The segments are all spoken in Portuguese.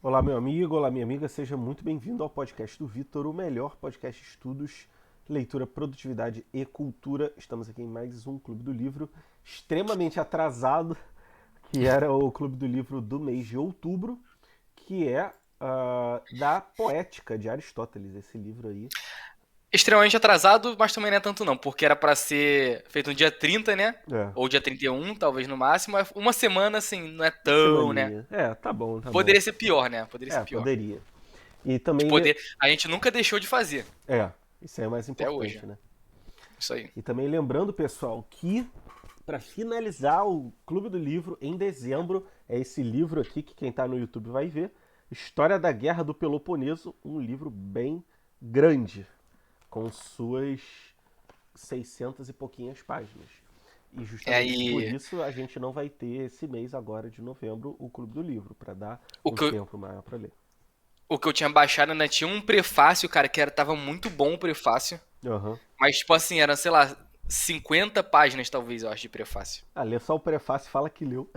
Olá, meu amigo, olá, minha amiga, seja muito bem-vindo ao podcast do Vitor, o melhor podcast de estudos, leitura, produtividade e cultura. Estamos aqui em mais um Clube do Livro, extremamente atrasado, que era o Clube do Livro do mês de outubro, que é da Poética de Aristóteles, esse livro aí. Extremamente atrasado, mas também não é tanto não, porque era pra ser feito no dia 30, né? É, Ou dia 31, talvez no máximo. Mas uma semana, assim, não é uma tão, né? semaninha. É, tá bom, tá bom. Poderia ser pior, né? Poderia ser É, pior. poderia. E De também, poder. A gente nunca deixou de fazer, isso aí é o mais até hoje. importante, né? Isso aí. E também lembrando, pessoal, que para finalizar o Clube do Livro em dezembro é esse livro aqui que quem está no YouTube vai ver, História da Guerra do Peloponeso, um livro bem grande, com suas 600 e pouquinhas páginas. E É justamente por aí. isso a gente não vai ter esse mês agora de novembro o Clube do Livro, para dar O um que, eu, tempo maior para ler. o que eu tinha baixado ainda tinha um prefácio, cara, tava muito bom o prefácio. Aham. Mas, tipo assim, era, sei lá, 50 páginas, talvez, eu acho, de prefácio. Ah, lê só o prefácio e fala que leu.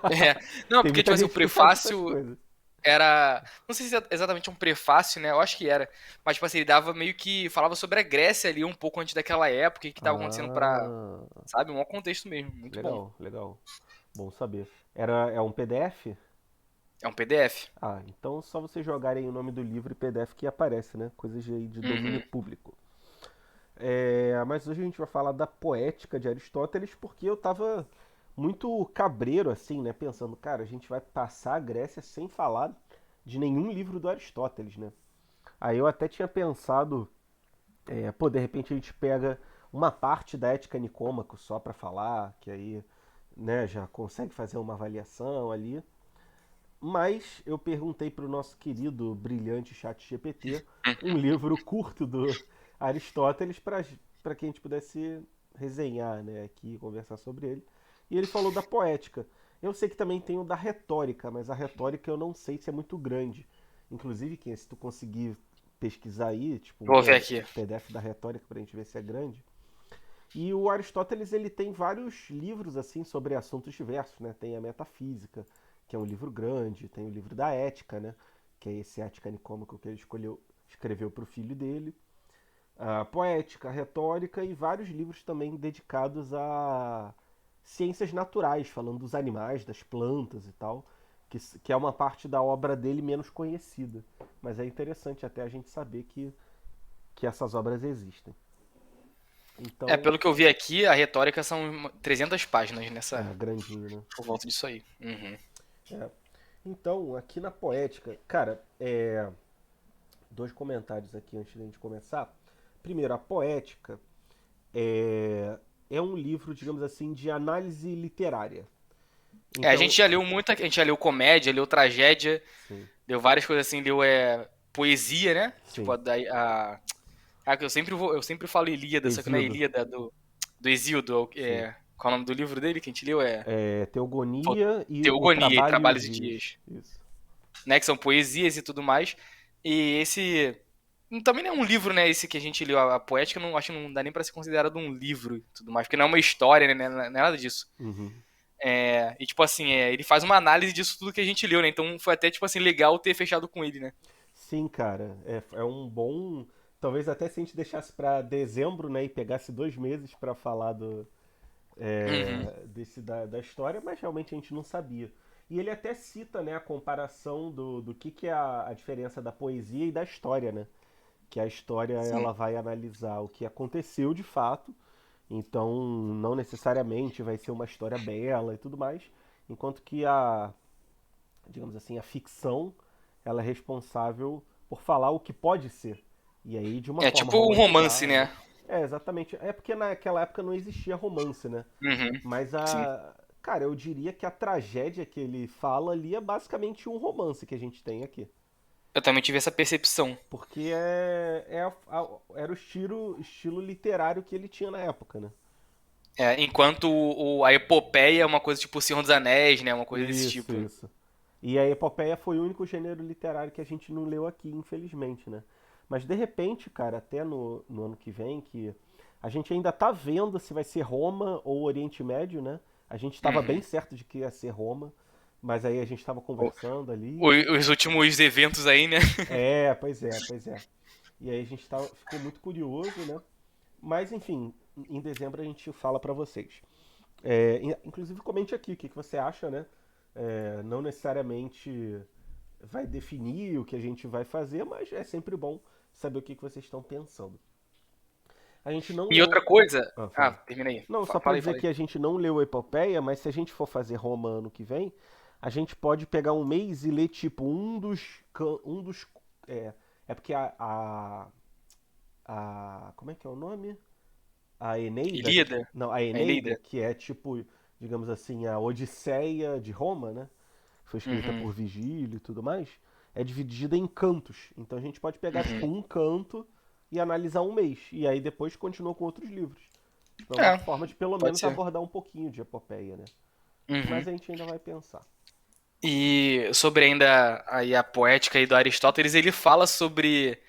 É. Não, Tem porque, muita tipo assim, o gente que faz essas prefácio coisas. era. Não sei se é exatamente um prefácio, né? Eu acho que era. Mas, tipo assim, ele dava meio que. Falava sobre a Grécia ali um pouco antes daquela época, e o que tava acontecendo pra. Ah, Sabe? Um contexto mesmo. Muito bom. legal, legal. Bom saber. É um PDF? É um PDF. Ah, então só vocês jogarem o nome do livro e PDF que aparece, né? Coisas de domínio Uhum. público. Mas hoje a gente vai falar da Poética de Aristóteles porque eu tava muito cabreiro assim, né? Pensando, cara, a gente vai passar a Grécia sem falar de nenhum livro do Aristóteles, né? Aí eu até tinha pensado, pô, de repente a gente pega uma parte da Ética Nicômaco só para falar, que aí, né, já consegue fazer uma avaliação ali. Mas eu perguntei para o nosso querido, brilhante chat GPT um livro curto do Aristóteles para que a gente pudesse resenhar, né, aqui, conversar sobre ele. E ele falou da poética. Eu sei que também tem o da retórica, mas a retórica eu não sei se é muito grande. Inclusive, se tu conseguir pesquisar aí, tipo um Vou ver aqui. PDF da retórica para a gente ver se é grande. E o Aristóteles ele tem vários livros assim sobre assuntos diversos, né? Tem a Metafísica, que é um livro grande, tem o livro da Ética, né? Que é esse Ética Nicômaco que ele escreveu para o filho dele. A Poética, a Retórica e vários livros também dedicados a ciências naturais, falando dos animais, das plantas e tal, que é uma parte da obra dele menos conhecida. Mas é interessante até a gente saber que essas obras existem. É, Então, pelo que eu vi aqui, a retórica são 300 páginas nessa. grandinho, né? Por volta disso aí. Uhum. É. Então, aqui na Poética, cara, dois comentários aqui antes da gente começar. Primeiro, a Poética é um livro, digamos assim, de análise literária. É, a Então, gente já leu muita. A gente já leu comédia, leu tragédia, sim, leu várias coisas assim, leu poesia, né? Tipo, sim, que eu sempre falo Ilíada, só que não é Exildo. Ilíada do Exíodo. Sim. Qual é o nome do livro dele que a gente leu? Teogonia e o Teogonia e Trabalho e os Trabalhos e Dias. Dias, Isso. né? Que são poesias e tudo mais. E esse. Também não é um livro, né? Esse que a gente leu, a poética, não, acho que não dá nem pra ser considerado um livro e tudo mais, porque não é uma história, né? Não é nada disso. Uhum. E tipo assim, ele faz uma análise disso tudo que a gente leu, né? Então foi até, tipo assim, legal ter fechado com ele, né? Sim, cara, é um bom. Talvez até se a gente deixasse para dezembro, né, e pegasse 2 meses para falar Uhum. da história, mas realmente a gente não sabia. E ele até cita, né, a comparação do que é a diferença da poesia e da história, né? Que a história Sim. ela vai analisar o que aconteceu de fato, então não necessariamente vai ser uma história bela e tudo mais, enquanto que digamos assim, a ficção ela é responsável por falar o que pode ser. E aí de uma É forma tipo um romance, romantizada. né? Exatamente. É porque naquela época não existia romance, né? Uhum. Mas Sim. Cara, eu diria que a tragédia que ele fala ali é basicamente um romance que a gente tem aqui. Eu também tive essa percepção. Porque era o estilo literário que ele tinha na época, né? Enquanto a epopeia é uma coisa tipo o Senhor dos Anéis, né? Uma coisa desse Isso, tipo. isso. E a epopeia foi o único gênero literário que a gente não leu aqui, infelizmente, né? Mas de repente, cara, até no ano que vem, que a gente ainda tá vendo se vai ser Roma ou Oriente Médio, né? A gente estava bem Uhum. certo de que ia ser Roma, Mas aí a gente estava O- conversando ali. os últimos eventos aí, né? Pois é. E aí a gente ficou muito curioso, né? Mas enfim, em dezembro a gente fala pra vocês. Inclusive comente aqui o que você acha, né? Não necessariamente vai definir o que a gente vai fazer, mas é sempre bom saber o que vocês estão pensando. A gente não E outra leu. coisa. Ah, Ah, fala. terminei. Não, só pra Fala aí, dizer fala aí. que a gente não leu a Epopeia, mas se a gente for fazer Roma ano que vem, a gente pode pegar um mês e ler tipo um dos. É, é porque como é que é o nome? A Eneida. Ilíada? Não, a A Eneida, Ilíada? que é tipo, digamos assim, a Odisseia de Roma, né? Foi escrita Uhum, por Vigílio e tudo mais. É dividida em cantos. Então a gente pode pegar tipo uhum. um canto e analisar um mês. E aí depois continua com outros livros. Tipo, é uma É, forma de pelo pode menos ser. abordar um pouquinho de epopeia, né? Uhum. Mas a gente ainda vai pensar. E sobre ainda aí a poética aí do Aristóteles, ele fala sobre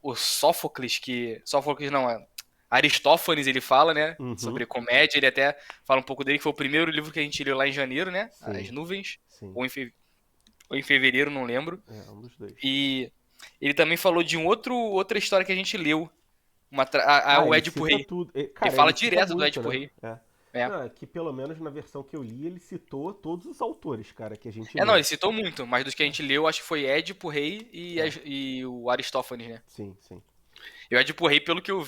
o Sófocles, que. Sófocles não, Aristófanes ele fala, né? Uhum. Sobre comédia, ele até fala um pouco dele, que foi o primeiro livro que a gente leu lá em janeiro, né? As Sim, Nuvens, sim. ou em fevereiro, não lembro. É, um dos dois. E ele também falou de outra história que a gente leu, Ah, o ele Édipo cita Rei. tudo. Ele Cara, fala ele cita direto do muito, Édipo né? Rei. É. É. Não, é que pelo menos na versão que eu li, ele citou todos os autores, cara, que a gente Não, leu. ele citou muito, mas dos que a gente leu, acho que foi Édipo Rei É, e o Aristófanes, né? sim, sim. E o Édipo Rei, pelo que eu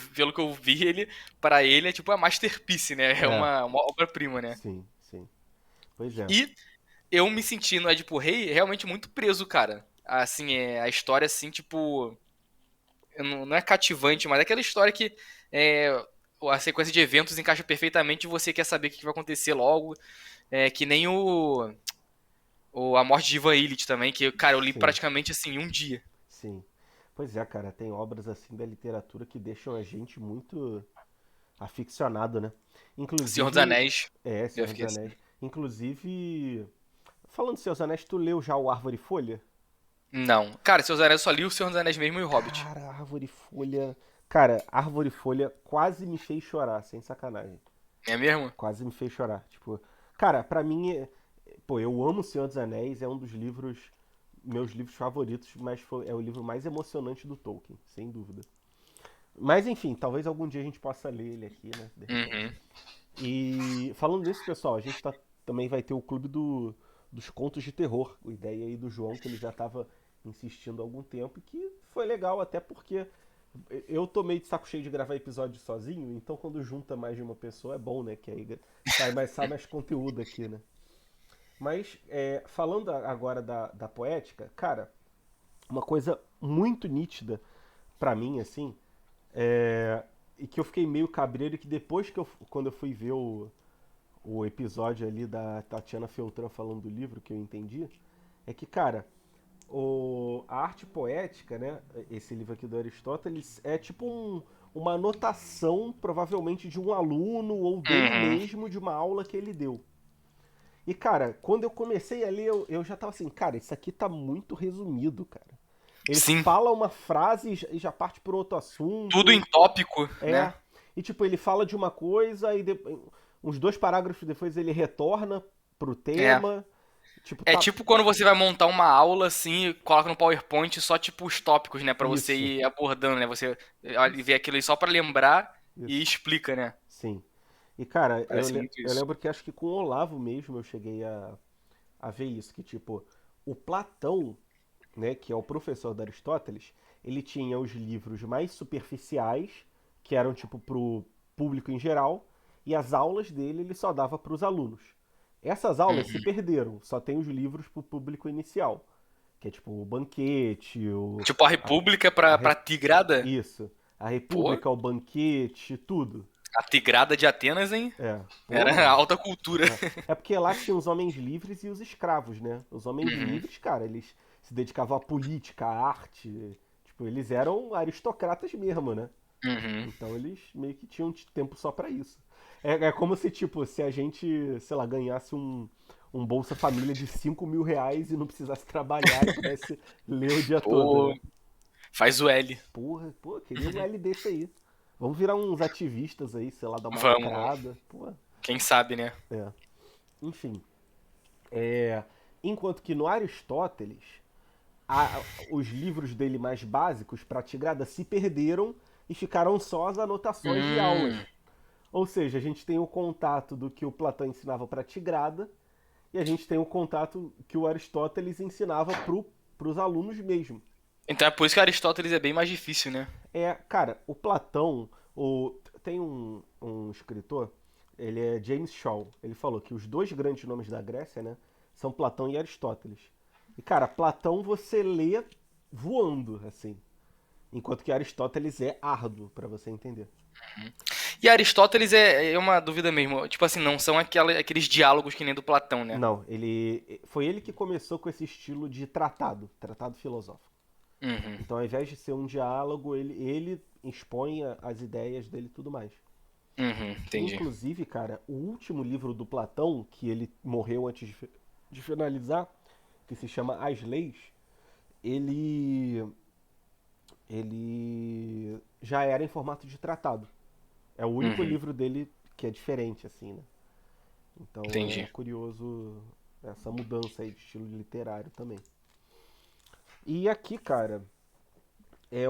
vi, para ele, é tipo a masterpiece, né? É É, uma obra-prima, né? sim, sim. Pois é. E eu me senti no Édipo Rei realmente muito preso, cara. Assim, a história, assim, tipo. Não é cativante, mas é aquela história que é, a sequência de eventos encaixa perfeitamente e você quer saber o que vai acontecer logo. Que nem a morte de Ivan Illich também, que, cara, eu li Sim, praticamente assim, em um dia. sim. Pois é, cara, tem obras assim da literatura que deixam a gente muito aficionado, né? Senhor dos Inclusive, Anéis, eu Senhor dos fiquei assim. Anéis. Inclusive, falando de Senhor dos Anéis, tu leu já o Árvore e Folha? Não. Cara, Senhor dos Anéis eu só li o Senhor dos Anéis mesmo e o Hobbit. Cara, Árvore e Folha. Cara, Árvore e Folha quase me fez chorar, sem sacanagem. É mesmo? Quase me fez chorar. Tipo, cara, pra mim, pô, eu amo O Senhor dos Anéis, é um dos meus livros favoritos, mas é o livro mais emocionante do Tolkien, sem dúvida. Mas enfim, talvez algum dia a gente possa ler ele aqui, né? De repente. Uhum. E falando nisso, pessoal, também vai ter o clube dos contos de terror. A ideia aí do João, que ele já estava insistindo há algum tempo, e que foi legal, até porque eu tô meio de saco cheio de gravar episódio sozinho, então quando junta mais de uma pessoa é bom, né? Que aí sai mais conteúdo aqui, né? Mas falando agora da poética, cara, uma coisa muito nítida pra mim, assim, e que eu fiquei meio cabreiro, e que depois quando eu fui ver o episódio ali da Tatiana Feltran falando do livro, que eu entendi, é que, cara, a arte poética, né, esse livro aqui do Aristóteles, é tipo uma anotação, provavelmente, de um aluno ou dele Uhum. mesmo, de uma aula que ele deu. E, cara, quando eu comecei a ler, eu já tava assim, cara, isso aqui tá muito resumido, cara. Ele Sim. fala uma frase e já parte por outro Tudo em assunto. tópico, É. né? E tipo, ele fala de uma coisa e uns 2 parágrafos depois ele retorna pro É. tema. Tipo, É tá. tipo quando você vai montar uma aula assim, e coloca no PowerPoint só tipo os tópicos, né, pra você Isso. ir abordando, né? Você Isso. vê aquilo aí só pra lembrar e Isso. explica, né? Sim. E cara, eu, Parece le- muito eu isso. lembro que acho que com o Olavo mesmo eu cheguei a ver isso, que tipo, o Platão, né, que é o professor de Aristóteles, ele tinha os livros mais superficiais, que eram tipo pro público em geral, e as aulas dele ele só dava para os alunos. Essas aulas se Uhum. perderam, só tem os livros pro público inicial, que é tipo o Banquete, Tipo a a, República a pra Re- Tigrada. isso, a Pô, República, o Banquete, tudo. a Tigrada de Atenas, hein? Era Porra. alta cultura. É porque lá tinha os homens livres e os escravos, né? Os homens Uhum. livres, cara, eles se dedicavam à política, à arte. Tipo, eles eram aristocratas mesmo, né? Uhum. Então eles meio que tinham tempo só pra isso. É como se, tipo, se a gente, sei lá, ganhasse um Bolsa Família de R$ 5.000 e não precisasse trabalhar e pudesse ler o dia todo, Pô, né? faz o L. Porra, pô, queria um L desse aí. Vamos virar uns ativistas aí, sei lá, dar uma Vamos, vamos. lacrada. Pô, Quem sabe, né? é. Enfim. É, enquanto que no Aristóteles, os livros dele mais básicos para Tigrada se perderam e ficaram só as anotações de aulas. Hum. Ou seja, a gente tem o contato do que o Platão ensinava para Tigrada e a gente tem o contato que o Aristóteles ensinava para os alunos mesmo. Então é por isso que Aristóteles é bem mais difícil, né? Cara, o Platão, tem um escritor, ele é James Shaw, ele falou que os dois grandes nomes da Grécia, né, são Platão e Aristóteles. E, cara, Platão você lê voando, assim, enquanto que Aristóteles é árduo para você entender. E Aristóteles é uma dúvida mesmo. Tipo assim, não são aqueles diálogos que nem do Platão, né? Não, foi ele que começou com esse estilo de tratado filosófico. Uhum, Então, ao invés de ser um diálogo, ele expõe as ideias dele e tudo mais. uhum, entendi. Inclusive, cara, o último livro do Platão, que ele morreu antes de finalizar, que se chama As Leis, ele, ele já era em formato de tratado. É o único Uhum, livro dele que é diferente, assim, né? Então é entendi. curioso essa mudança aí de estilo literário também. E aqui, cara, é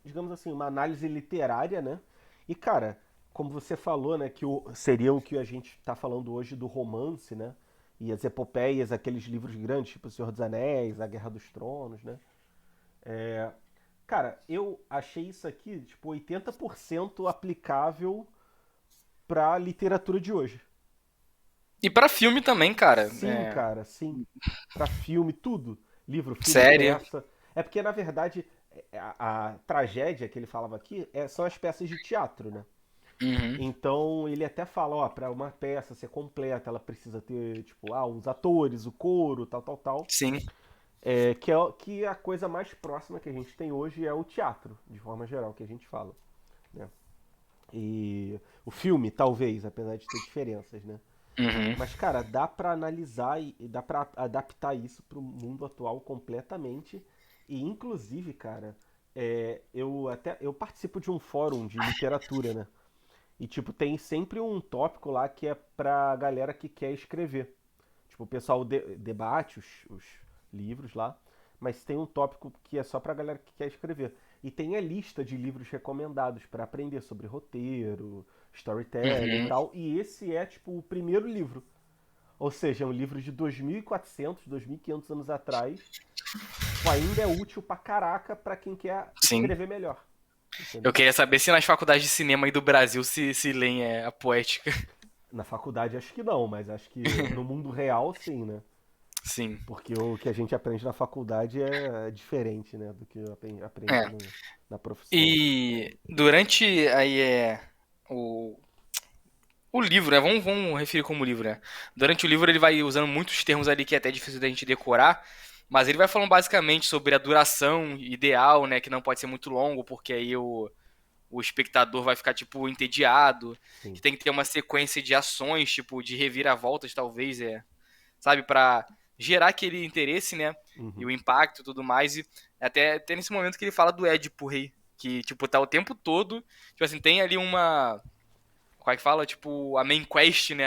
digamos assim, uma análise literária, né? E, cara, como você falou, né, que seria o que a gente tá falando hoje do romance, né? E as epopeias, aqueles livros grandes, tipo O Senhor dos Anéis, A Guerra dos Tronos, né? Cara, eu achei isso aqui, tipo, 80% aplicável pra literatura de hoje. E pra filme também, cara. Sim, cara, sim. Pra filme, tudo. Livro, filme, Série. peça. É porque, na verdade, a tragédia que ele falava aqui são as peças de teatro, né? Uhum, Então ele até fala, ó, pra uma peça ser completa, ela precisa ter, tipo, os atores, o coro, tal, tal, tal. sim. Que é a coisa mais próxima que a gente tem hoje é o teatro, de forma geral, que a gente fala, né? E o filme, talvez, apesar de ter diferenças, né? Uhum. Mas, cara, dá pra analisar e dá pra adaptar isso pro mundo atual completamente. E, inclusive, cara, eu participo de um fórum de literatura, né? E, tipo, tem sempre um tópico lá que é pra galera que quer escrever. Tipo, o pessoal debate os livros lá, mas tem um tópico que é só pra galera que quer escrever. E tem a lista de livros recomendados pra aprender sobre roteiro, storytelling e Uhum. tal. E esse é, tipo, o primeiro livro. Ou seja, é um livro de 2.400, 2.500 anos atrás. Tipo, ainda é útil pra caraca pra quem quer Sim. escrever melhor. Eu Entendeu? queria saber se nas faculdades de cinema aí do Brasil se leem a poética. Na faculdade acho que não, mas acho que no mundo real sim, né? Sim. Porque o que a gente aprende na faculdade é diferente, né? Do que aprende É. na profissão. E durante aí o, o livro, né? Vamos referir como livro, né? Durante o livro ele vai usando muitos termos ali que é até difícil da gente decorar, mas ele vai falando basicamente sobre a duração ideal, né? Que não pode ser muito longo, porque aí o espectador vai ficar, tipo, entediado, que Sim. tem que ter uma sequência de ações, tipo, de reviravoltas, talvez, sabe, pra gerar aquele interesse, né? E Uhum. o impacto e tudo mais. E até nesse momento que ele fala do Édipo Rei, que, tipo, tá o tempo todo, tipo assim, tem ali uma, como é que fala? Tipo, a main quest, né?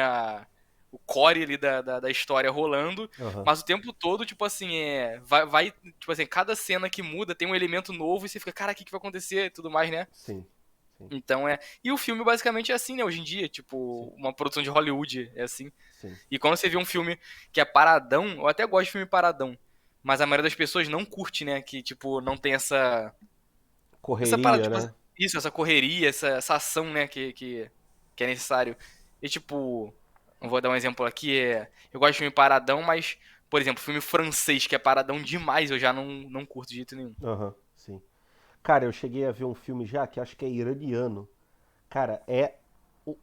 O core ali da história rolando, Aham. mas o tempo todo, tipo assim, tipo assim, cada cena que muda tem um elemento novo e você fica, cara, o que, que vai acontecer e tudo mais, né? Sim. Sim. Então é. E o filme basicamente é assim, né? Hoje em dia, Sim. tipo, uma produção de Hollywood é assim. Sim. E quando você vê um filme que é paradão, eu até gosto de filme paradão, mas a maioria das pessoas não curte, né? Que, tipo, não tem essa parada, Correria, tipo, né? isso, essa correria, essa ação, né, que é necessário. E tipo, eu vou dar um exemplo aqui, eu gosto de filme paradão, mas, por exemplo, filme francês que é paradão demais, eu já não curto de jeito nenhum. Aham. Sim. Cara, eu cheguei a ver um filme já que acho que é iraniano. Cara,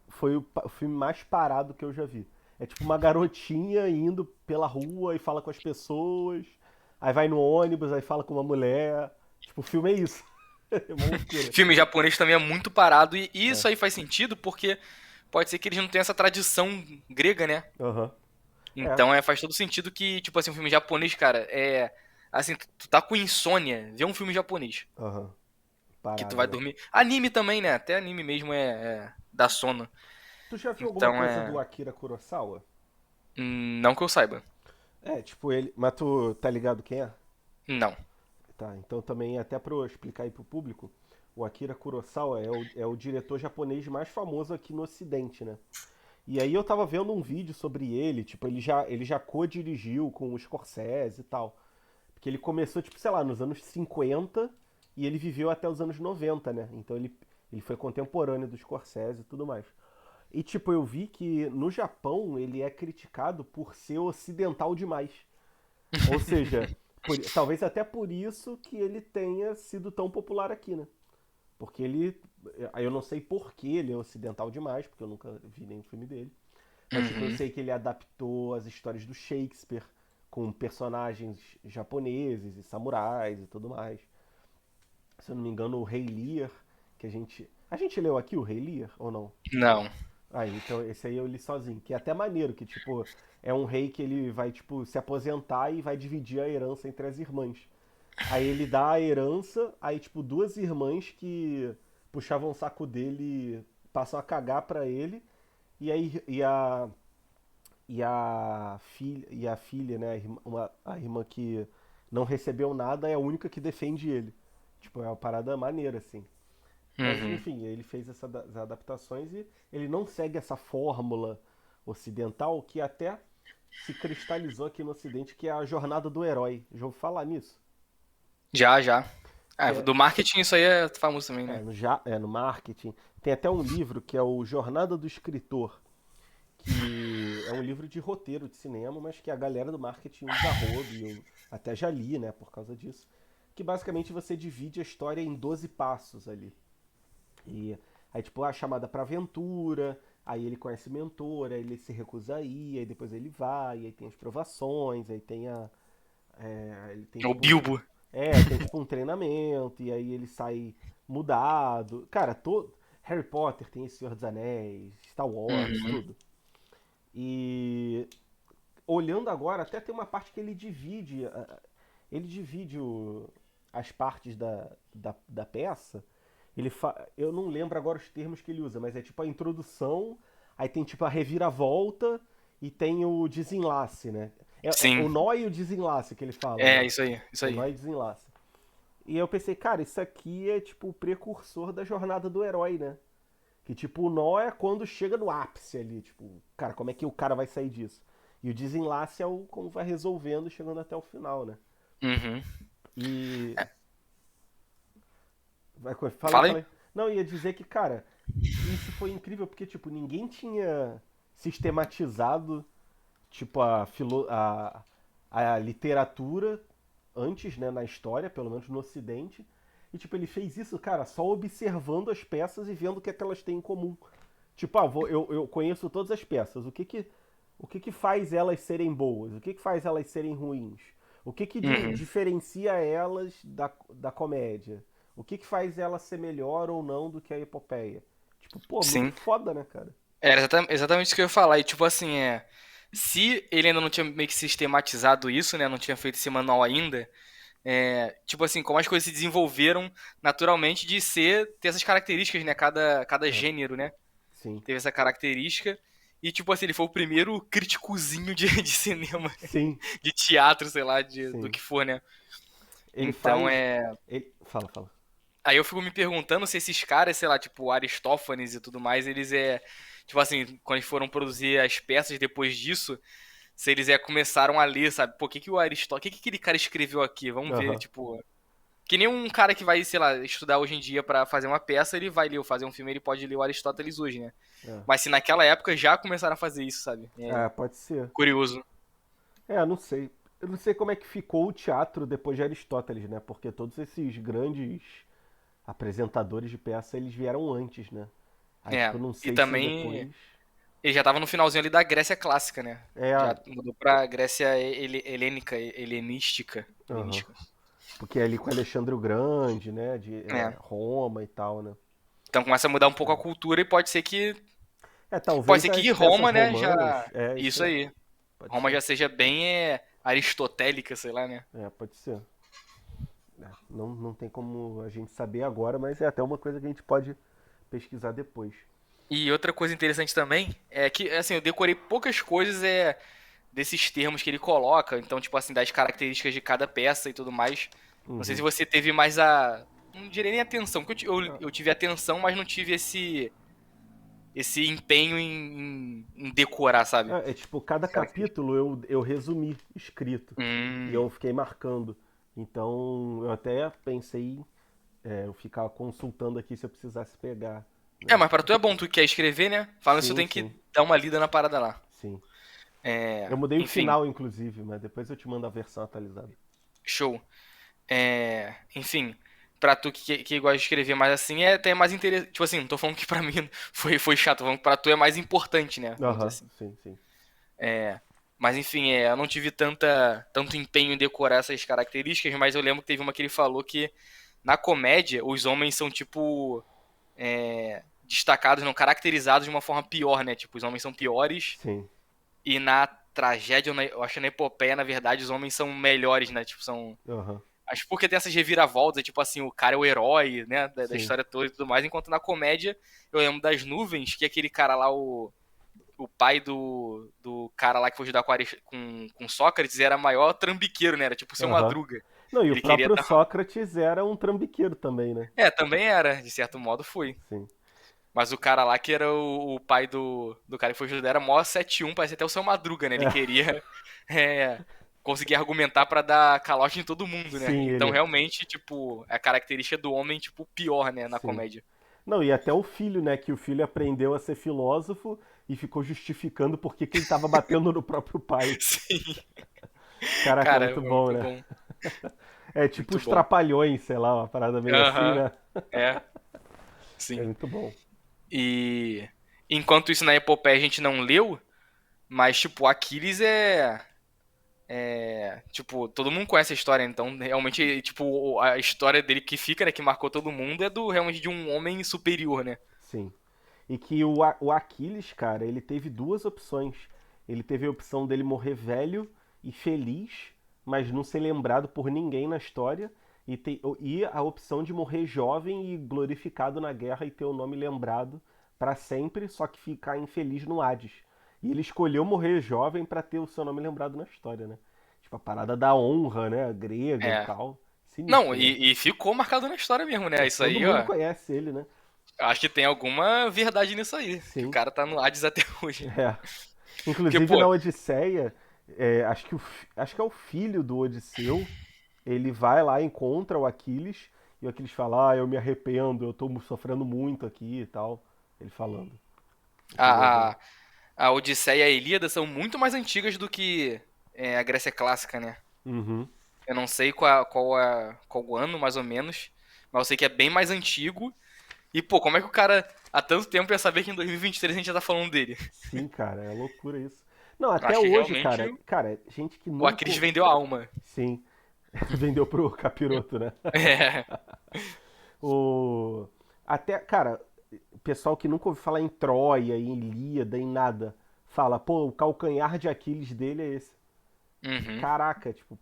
foi o filme mais parado que eu já vi. É tipo uma garotinha indo pela rua e fala com as pessoas. Aí vai no ônibus, aí fala com uma mulher. Tipo, o filme é isso. É uma loucura. Filme japonês também é muito parado, e É. isso aí faz sentido porque pode ser que eles não tenham essa tradição grega, né? Aham. É. Então faz todo sentido que, tipo assim, um filme japonês, cara, assim, tu tá com insônia, vê um filme japonês. Aham. Que tu Parado, vai né? dormir. Anime também, né? Até anime mesmo dá sono. Tu já viu alguma Então coisa do Akira Kurosawa? Não que eu saiba. É, tipo, ele. Mas tu tá ligado quem é? Não. Tá, então também, até pra eu explicar aí pro público, o Akira Kurosawa é o diretor japonês mais famoso aqui no Ocidente, né? E aí eu tava vendo um vídeo sobre ele, tipo, ele já co-dirigiu com o Scorsese e tal. Porque ele começou, tipo, sei lá, nos anos 50 e ele viveu até os anos 90, né? Então ele foi contemporâneo do Scorsese e tudo mais. E, tipo, eu vi que no Japão ele é criticado por ser ocidental demais. Ou seja, talvez até por isso que ele tenha sido tão popular aqui, né? Porque ele. Eu não sei por que ele é ocidental demais, porque eu nunca vi nenhum filme dele. Mas, tipo, eu Uhum. sei que ele adaptou as histórias do Shakespeare com personagens japoneses e samurais e tudo mais. Se eu não me engano, o Rei Lear, que a gente. A gente leu aqui o Rei Lear ou não? Não. Ah, então esse aí eu li sozinho. Que é até maneiro, que, tipo, é um rei que ele vai, tipo, se aposentar e vai dividir a herança entre as irmãs. Aí ele dá a herança, aí, tipo, duas irmãs que puxavam o saco dele passam a cagar pra ele, e aí e a filha, né, a irmã que não recebeu nada é a única que defende ele. Tipo, é uma parada maneira, assim. Mas Uhum. enfim, ele fez essas adaptações e ele não segue essa fórmula ocidental que até se cristalizou aqui no Ocidente, que é a jornada do herói. Já ouviu falar nisso? Já, já. Que Ah, é, do marketing isso aí é famoso também, né? no marketing. Tem até um livro que é o Jornada do Escritor, que é um livro de roteiro de cinema, mas que a galera do marketing usa a rodo, e eu até já li, né, por causa disso. Que basicamente você divide a história em 12 passos ali. E aí, tipo, a chamada pra aventura, aí ele conhece o mentor, aí ele se recusa a ir, aí depois ele vai, aí tem as provações, aí tem ele tem O tipo. Bilbo. Tem tipo um treinamento, e aí ele sai mudado. Cara, todo. Harry Potter tem esse Senhor dos Anéis, Star Wars, Uhum. tudo. E olhando agora, até tem uma parte que ele divide. As partes da peça. Eu não lembro agora os termos que ele usa, mas é tipo a introdução, aí tem tipo a reviravolta e tem o desenlace, né? É Sim. o nó e o desenlace que ele fala, É, né? isso aí, isso O nó aí. e o desenlace. E eu pensei, cara, isso aqui é tipo o precursor da jornada do herói, né? Que tipo, o nó é quando chega no ápice ali, tipo, cara, como é que o cara vai sair disso? E o desenlace é o como vai resolvendo chegando até o final, né? Uhum. E. Fala aí, Fala aí. fala aí. Não, ia dizer que, cara, isso foi incrível porque, tipo, ninguém tinha sistematizado, tipo, a literatura antes, né, na história, pelo menos no Ocidente. E, tipo, ele fez isso, cara, só observando as peças e vendo o que é que elas têm em comum. Tipo, eu conheço todas as peças. O que que faz elas serem boas? O que que faz elas serem ruins? O que que Uhum. diferencia elas da comédia? O que que faz ela ser melhor ou não do que a epopeia? Tipo, pô, muito Sim. foda, né, cara? Era exatamente isso que eu ia falar. E tipo assim, se ele ainda não tinha meio que sistematizado isso, né? Não tinha feito esse manual ainda. Tipo assim, como as coisas se desenvolveram naturalmente de ter essas características, né? Cada É, gênero, né? sim. Teve essa característica. E, tipo assim, ele foi o primeiro críticozinho de cinema, Sim, de teatro, sei lá, do sim. que for, né? Ele Então, faz. Fala, fala. Aí eu fico me perguntando se esses caras, sei lá, tipo Aristófanes e tudo mais, eles tipo assim, quando eles foram produzir as peças depois disso, se eles começaram a ler, sabe? Pô, o que o Aristóteles, que aquele cara escreveu aqui? Vamos ver, Aham. tipo, que nem um cara que vai, sei lá, estudar hoje em dia pra fazer uma peça, ele vai ler, ou fazer um filme, ele pode ler o Aristóteles hoje, né? É. Mas se naquela época já começaram a fazer isso, sabe? É Pode ser. curioso. Não sei. Eu não sei como é que ficou o teatro depois de Aristóteles, né? Porque todos esses grandes apresentadores de peça, eles vieram antes, né? Aí, tipo, É. eu não E sei se também depois. ele já tava no finalzinho ali da Grécia clássica, né? É, Já mudou pra Grécia helênica, aham. helenística. Porque é ali com Alexandre o Grande, né? De É. Roma e tal, né? Então começa a mudar um pouco a cultura e pode Talvez ser que as peças Roma, né, romanas. já Isso isso aí. aí. Pode Roma ser. já seja bem aristotélica, sei lá, né? Pode ser. Não, não tem como a gente saber agora, mas é até uma coisa que a gente pode pesquisar depois. E outra coisa interessante também é que assim, eu decorei poucas coisas desses termos que ele coloca, então, tipo assim, das características de cada peça e tudo mais. Não sei se Uhum. você teve mais a. Não diria nem atenção, porque eu tive atenção, mas não tive esse empenho em decorar, sabe? É tipo, cada As características. capítulo eu resumi escrito. E Hum. eu fiquei marcando. Então eu até pensei eu ficar consultando aqui se eu precisasse pegar, É, né? mas pra tu é bom, tu quer escrever, né? Falando isso, tu Sim, tem que sim, dar uma lida na parada lá. sim. É, Eu mudei o enfim, final, inclusive, mas depois eu te mando a versão atualizada. show. Enfim, pra tu que gosta de escrever mais assim, é até mais interessante. Tipo assim, não tô falando que pra mim foi chato, tô falando que pra tu é mais importante, né? Vamos dizer Aham, assim. sim, sim. Mas enfim, eu não tive tanto empenho em decorar essas características, mas eu lembro que teve uma que ele falou que na comédia os homens são tipo destacados, não caracterizados de uma forma pior, né? Tipo, os homens são piores Sim. e na tragédia, eu acho que na epopeia, na verdade, os homens são melhores, né? Tipo, são. Aham. Acho porque tem essas reviravoltas, tipo assim, o cara é o herói, né? Da Sim. história toda e tudo mais, enquanto na comédia eu lembro das nuvens, que aquele cara lá, o pai do cara lá que foi ajudar com Sócrates era maior trambiqueiro, né? Era tipo seu Aham. Madruga. Não, e o Ele queria próprio dar. Sócrates era um trambiqueiro também, né? Também era, de certo modo foi. Sim. Mas o cara lá que era o pai do cara que foi ajudar era mó 7-1, parecia até o seu Madruga, né? Ele É, queria é, conseguir argumentar pra dar calote em todo mundo, né? sim, Então ele. realmente, tipo, é a característica do homem, tipo, pior, né, na Sim. comédia. Não, e até o filho, né? Que o filho aprendeu a ser filósofo e ficou justificando por que que ele tava batendo no próprio pai. Sim. Caraca, Cara, muito é bom, muito né? bom. É tipo Muito os bom. trapalhões, sei lá, uma parada meio assim, Aham. né? É, É sim. muito bom. E enquanto isso na epopeia a gente não leu, mas tipo, Aquiles tipo, todo mundo conhece a história, então realmente, tipo, a história dele que fica, né, que marcou todo mundo é do realmente de um homem superior, né? Sim. E que o Aquiles, cara, ele teve duas opções. Ele teve a opção dele morrer velho e feliz, mas não ser lembrado por ninguém na história. E a opção de morrer jovem e glorificado na guerra e ter o nome lembrado pra sempre, só que ficar infeliz no Hades. E ele escolheu morrer jovem pra ter o seu nome lembrado na história, né? Tipo, a parada da honra, né? Grega e É. tal. Não, Sinistro, né? e ficou marcado na história mesmo, né? Isso Todo aí, mundo ó. conhece ele, né? Acho que tem alguma verdade nisso aí. Que o Sim. cara tá no Hades até hoje. É. Porque, Inclusive pô, na Odisseia, acho que é o filho do Odisseu, ele vai lá, encontra o Aquiles, e o Aquiles fala, eu me arrependo, eu tô sofrendo muito aqui e tal. Ele falando. Depois eu a, vou. a, a Odisseia e a Ilíada são muito mais antigas do que a Grécia clássica, né? Uhum. Eu não sei qual o ano, mais ou menos, mas eu sei que é bem mais antigo. E, pô, como é que o cara há tanto tempo ia saber que em 2023 a gente já tá falando dele? Sim, cara, é loucura isso. Não, até Acho que hoje, realmente cara, gente que o nunca. Aquiles vendeu a alma. Sim, vendeu pro capiroto, né? É. O... Até, cara, pessoal que nunca ouviu falar em Troia, em Ilíada, em nada, fala, pô, o calcanhar de Aquiles dele é esse. Uhum. Caraca, tipo,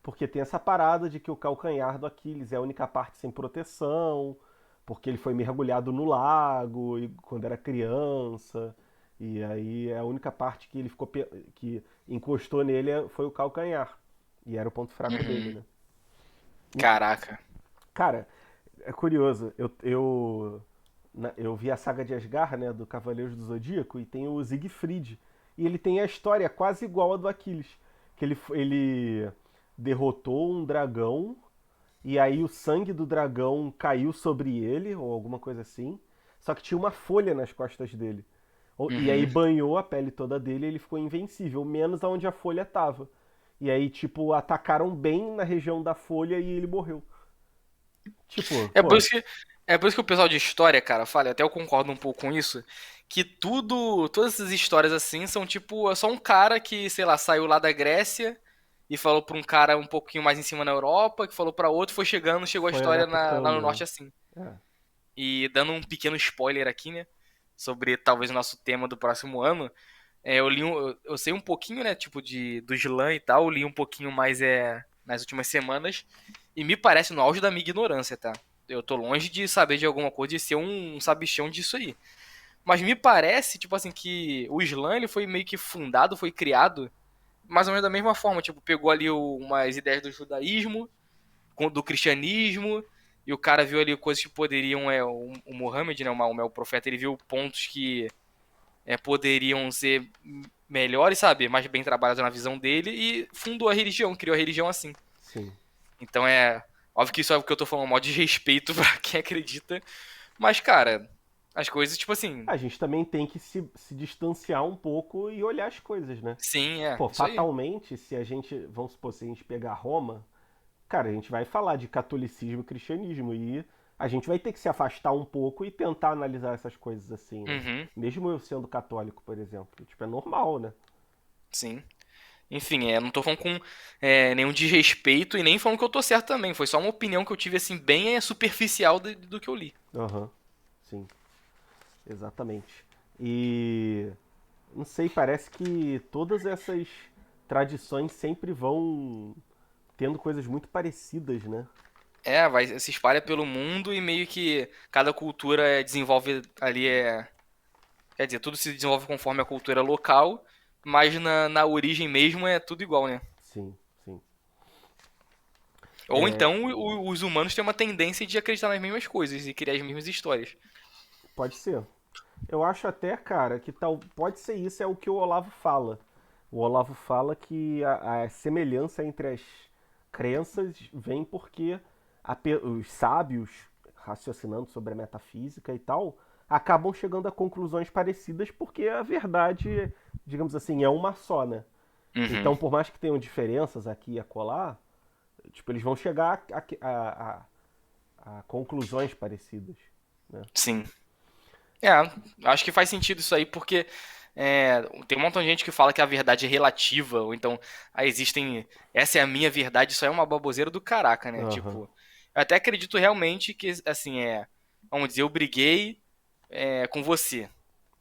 porque tem essa parada de que o calcanhar do Aquiles é a única parte sem proteção, porque ele foi mergulhado no lago e quando era criança, e aí a única parte que ele ficou que encostou nele foi o calcanhar. E era o ponto fraco dele, Uhum. né? Caraca. Cara, é curioso, eu vi a saga de Asgard, né, do Cavaleiros do Zodíaco, e tem o Siegfried. E ele tem a história quase igual a do Aquiles. Que ele derrotou um dragão, e aí o sangue do dragão caiu sobre ele, ou alguma coisa assim. Só que tinha uma folha nas costas dele. E aí Uhum. banhou a pele toda dele e ele ficou invencível, menos aonde a folha tava. E aí, tipo, atacaram bem na região da folha e ele morreu. Tipo, É por pô, isso que, é por isso que o pessoal de história, cara, fala, até eu concordo um pouco com isso, que todas essas histórias assim são tipo, é só um cara que, sei lá, saiu lá da Grécia e falou pra um cara um pouquinho mais em cima na Europa, que falou pra outro, foi chegando, chegou a foi história lá no adaptando, né? norte assim. É. E dando um pequeno spoiler aqui, né, sobre talvez o nosso tema do próximo ano, eu sei um pouquinho, né, tipo do slam e tal, eu li um pouquinho mais nas últimas semanas e me parece no auge da minha ignorância, tá? Eu tô longe de saber de alguma coisa e ser um sabichão disso aí. Mas me parece, tipo assim, que o slam ele foi meio que fundado, foi criado. mais ou menos da mesma forma, tipo, pegou ali umas ideias do judaísmo, do cristianismo, e o cara viu ali coisas que poderiam, o Muhammad, né, o Maomé, o profeta, ele viu pontos que poderiam ser melhores, sabe, mais bem trabalhados na visão dele, e fundou a religião, criou a religião assim. Sim. Então óbvio que isso é o que eu tô falando, mó de respeito pra quem acredita, mas, cara, as coisas, tipo assim, A gente também tem que se distanciar um pouco e olhar as coisas, né? sim, Pô, isso aí. fatalmente, se a gente, vamos supor, se a gente pegar Roma, cara, a gente vai falar de catolicismo e cristianismo e a gente vai ter que se afastar um pouco e tentar analisar essas coisas assim, né? Uhum, Mesmo eu sendo católico, por exemplo. Tipo, é normal, né? sim. Enfim, não tô falando com nenhum desrespeito e nem falando que eu tô certo também. Foi só uma opinião que eu tive, assim, bem superficial do que eu li. Aham, sim, exatamente. E não sei, parece que todas essas tradições sempre vão tendo coisas muito parecidas, né? Se espalha pelo mundo e meio que cada cultura desenvolve ali, quer dizer, tudo se desenvolve conforme a cultura local, mas na origem mesmo é tudo igual, né? Sim, sim. Ou então os humanos têm uma tendência de acreditar nas mesmas coisas e criar as mesmas histórias. Pode ser. Eu acho até, cara, que tal pode ser isso, é o que o Olavo fala. O Olavo fala que a semelhança entre as crenças vem porque os sábios, raciocinando sobre a metafísica e tal, acabam chegando a conclusões parecidas porque a verdade, digamos assim, é uma só, né? Uhum, Então, por mais que tenham diferenças aqui e acolá, tipo, eles vão chegar a conclusões parecidas, né? sim. Acho que faz sentido isso aí, porque tem um montão de gente que fala que a verdade é relativa, ou então, essa é a minha verdade, isso aí é uma baboseira do caraca, né? Aham. Tipo, eu até acredito realmente que, assim, vamos dizer, eu briguei com você.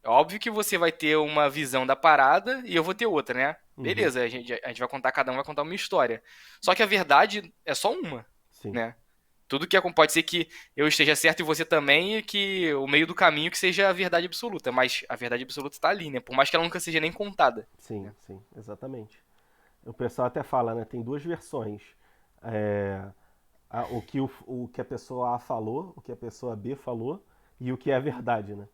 É óbvio que você vai ter uma visão da parada e eu vou ter outra, né? Uhum. Beleza, a gente vai contar, cada um vai contar uma história. Só que a verdade é só uma, Sim. né? Tudo que pode ser que eu esteja certo e você também, e que o meio do caminho que seja a verdade absoluta. Mas a verdade absoluta está ali, né? Por mais que ela nunca seja nem contada. Sim, Né? sim, exatamente. O pessoal até fala, né? Tem duas versões. É, o que a pessoa A falou, o que a pessoa B falou e o que é a verdade, né?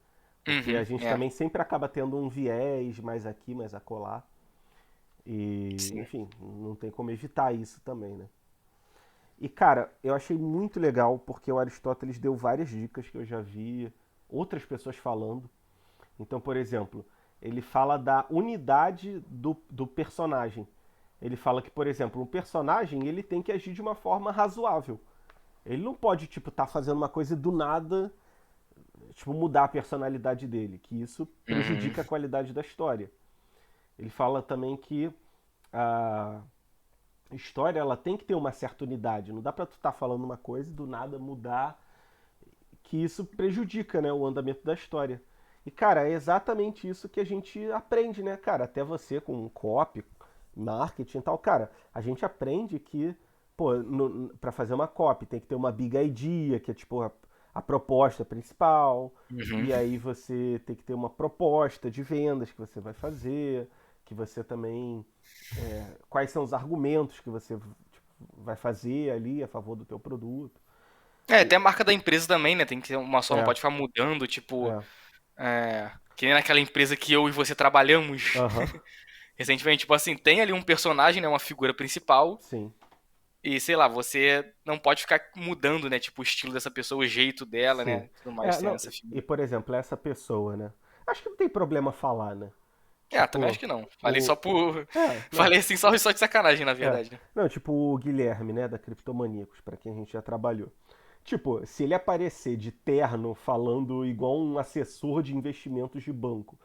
Porque a Uhum, gente também sempre acaba tendo um viés mais aqui, mais acolá. E, sim. enfim, não tem como evitar isso também, né? E, cara, eu achei muito legal porque o Aristóteles deu várias dicas que eu já vi outras pessoas falando. Então, por exemplo, ele fala da unidade do personagem. Ele fala que, por exemplo, um personagem ele tem que agir de uma forma razoável. Ele não pode, tipo, estar fazendo uma coisa e do nada, tipo, mudar a personalidade dele, que isso Uhum, prejudica a qualidade da história. Ele fala também que a história ela tem que ter uma certa unidade. Não dá pra tu estar falando uma coisa e do nada mudar, que isso prejudica, né, o andamento da história. E, cara, é exatamente isso que a gente aprende, né, cara? Até você com copy, marketing e tal. Cara, a gente aprende que, pô, pra fazer uma copy tem que ter uma big idea, que é tipo a proposta principal. uhum. E aí você tem que ter uma proposta de vendas que você vai fazer, que você também... quais são os argumentos que você tipo, vai fazer ali a favor do teu produto. E, Até a marca da empresa também, né? Tem que ser uma só, não é, pode ficar mudando, tipo, é. que nem naquela empresa que eu e você trabalhamos Aham, recentemente. Tipo assim, tem ali um personagem, né? Uma figura principal. sim. E sei lá, você não pode ficar mudando, né? Tipo, o estilo dessa pessoa, o jeito dela, Sim. né? Tudo mais, tem Não, essa e figura. por exemplo, essa pessoa, né? Acho que não tem problema falar, né? Também Tipo, acho que não. Falei só o. por. Não. Falei assim, só de sacanagem, na É. verdade. Não, tipo o Guilherme, né, da Criptomaníacos, pra quem a gente já trabalhou. Tipo, se ele aparecer de terno falando igual um assessor de investimentos de banco,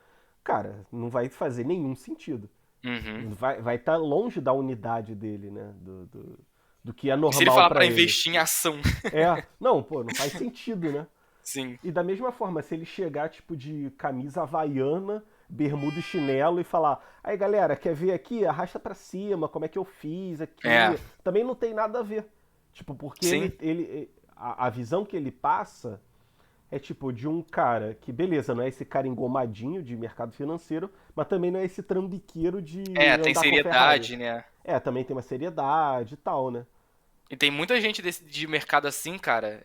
cara, não vai fazer nenhum sentido. Uhum. Vai estar longe da unidade dele, né? Do que é E se ele normal falar pra pra ele. investir em ação? Não, pô, não faz sentido, né? Sim. E da mesma forma, se ele chegar tipo de camisa havaiana, bermuda e chinelo e falar: "Aí, galera, quer ver aqui? Arrasta pra cima, como é que eu fiz É. aqui?" Também não tem nada a ver. Tipo, porque Sim. a visão que ele passa é tipo de um cara que, beleza, não é esse cara engomadinho de mercado financeiro, mas também não é esse trambiqueiro de É, tem andar com Ferrari. seriedade, né? É, também tem uma seriedade e tal, né? E tem muita gente de mercado assim, cara.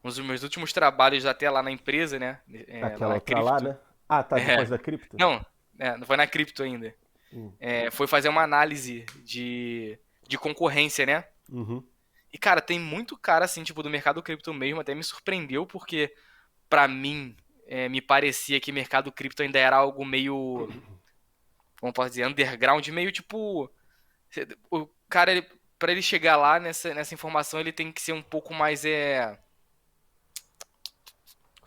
Um dos meus últimos trabalhos até lá na empresa, né? Lá Aquela na outra lá, Cripto. né? Ah, tá, depois É, da cripto? não, não foi na Cripto ainda. Hum. Foi fazer uma análise de concorrência, né? Uhum. E, cara, tem muito cara, assim, tipo, do mercado cripto mesmo, até me surpreendeu, porque, pra mim, me parecia que mercado cripto ainda era algo meio, como posso dizer, underground, meio tipo. O cara, pra ele chegar lá nessa informação, ele tem que ser um pouco mais,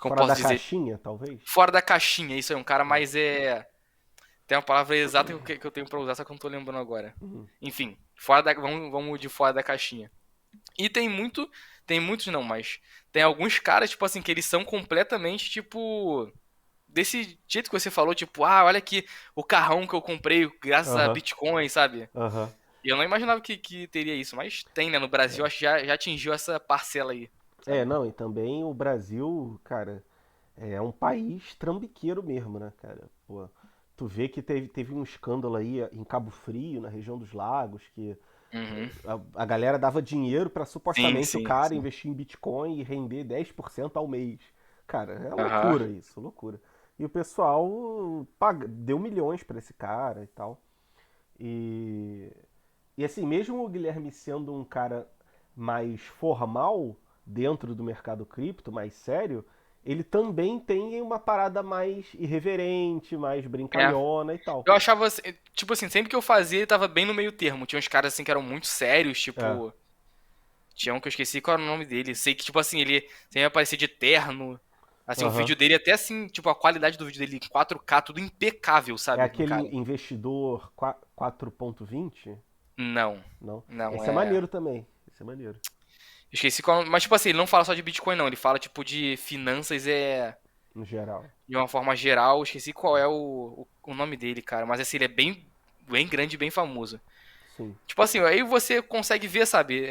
como Fora posso da dizer, caixinha, talvez? fora da caixinha. Isso é um cara É. mais, tem uma palavra exata que eu tenho pra usar, só que eu não tô lembrando agora. Uhum. Enfim, vamos de fora da caixinha. E tem muitos não, mas tem alguns caras, tipo assim, que eles são completamente, tipo, desse jeito que você falou, tipo, olha aqui o carrão que eu comprei graças a Aham, Bitcoin, sabe? aham. E eu não imaginava que teria isso, mas tem, né? No Brasil, acho que já atingiu essa parcela aí, É, sabe? não, e também o Brasil, cara, é um país trambiqueiro mesmo, né, cara? Pô, tu vê que teve um escândalo aí em Cabo Frio, na região dos lagos, que Uhum. a galera dava dinheiro pra Sim, supostamente o sim, cara sim. investir em Bitcoin e render 10% ao mês. Cara, é Aham. loucura isso, loucura. E o pessoal deu milhões pra esse cara e tal. E, e assim, mesmo o Guilherme sendo um cara mais formal dentro do mercado cripto, mais sério, ele também tem uma parada mais irreverente, mais É. brincalhona e tal. Eu achava, tipo assim, sempre que eu fazia, ele tava bem no meio termo. Tinha uns caras assim que eram muito sérios, É. tipo. Tinha um que eu esqueci qual era o nome dele. Sei que, tipo assim, ele sempre aparecia de terno. Assim, o Aham. vídeo dele, até assim, tipo, a qualidade do vídeo dele em 4K, tudo impecável, É sabe? No aquele cara. investidor 4.20? Não. Não. Não, Esse é maneiro também. Esse é maneiro. Esqueci qual. Mas, tipo assim, ele não fala só de Bitcoin, não. Ele fala, tipo, de finanças No geral. de uma forma geral. Esqueci qual é o nome dele, cara. Mas, assim, ele é bem grande e bem famoso. Sim. Tipo assim, aí você consegue ver, sabe?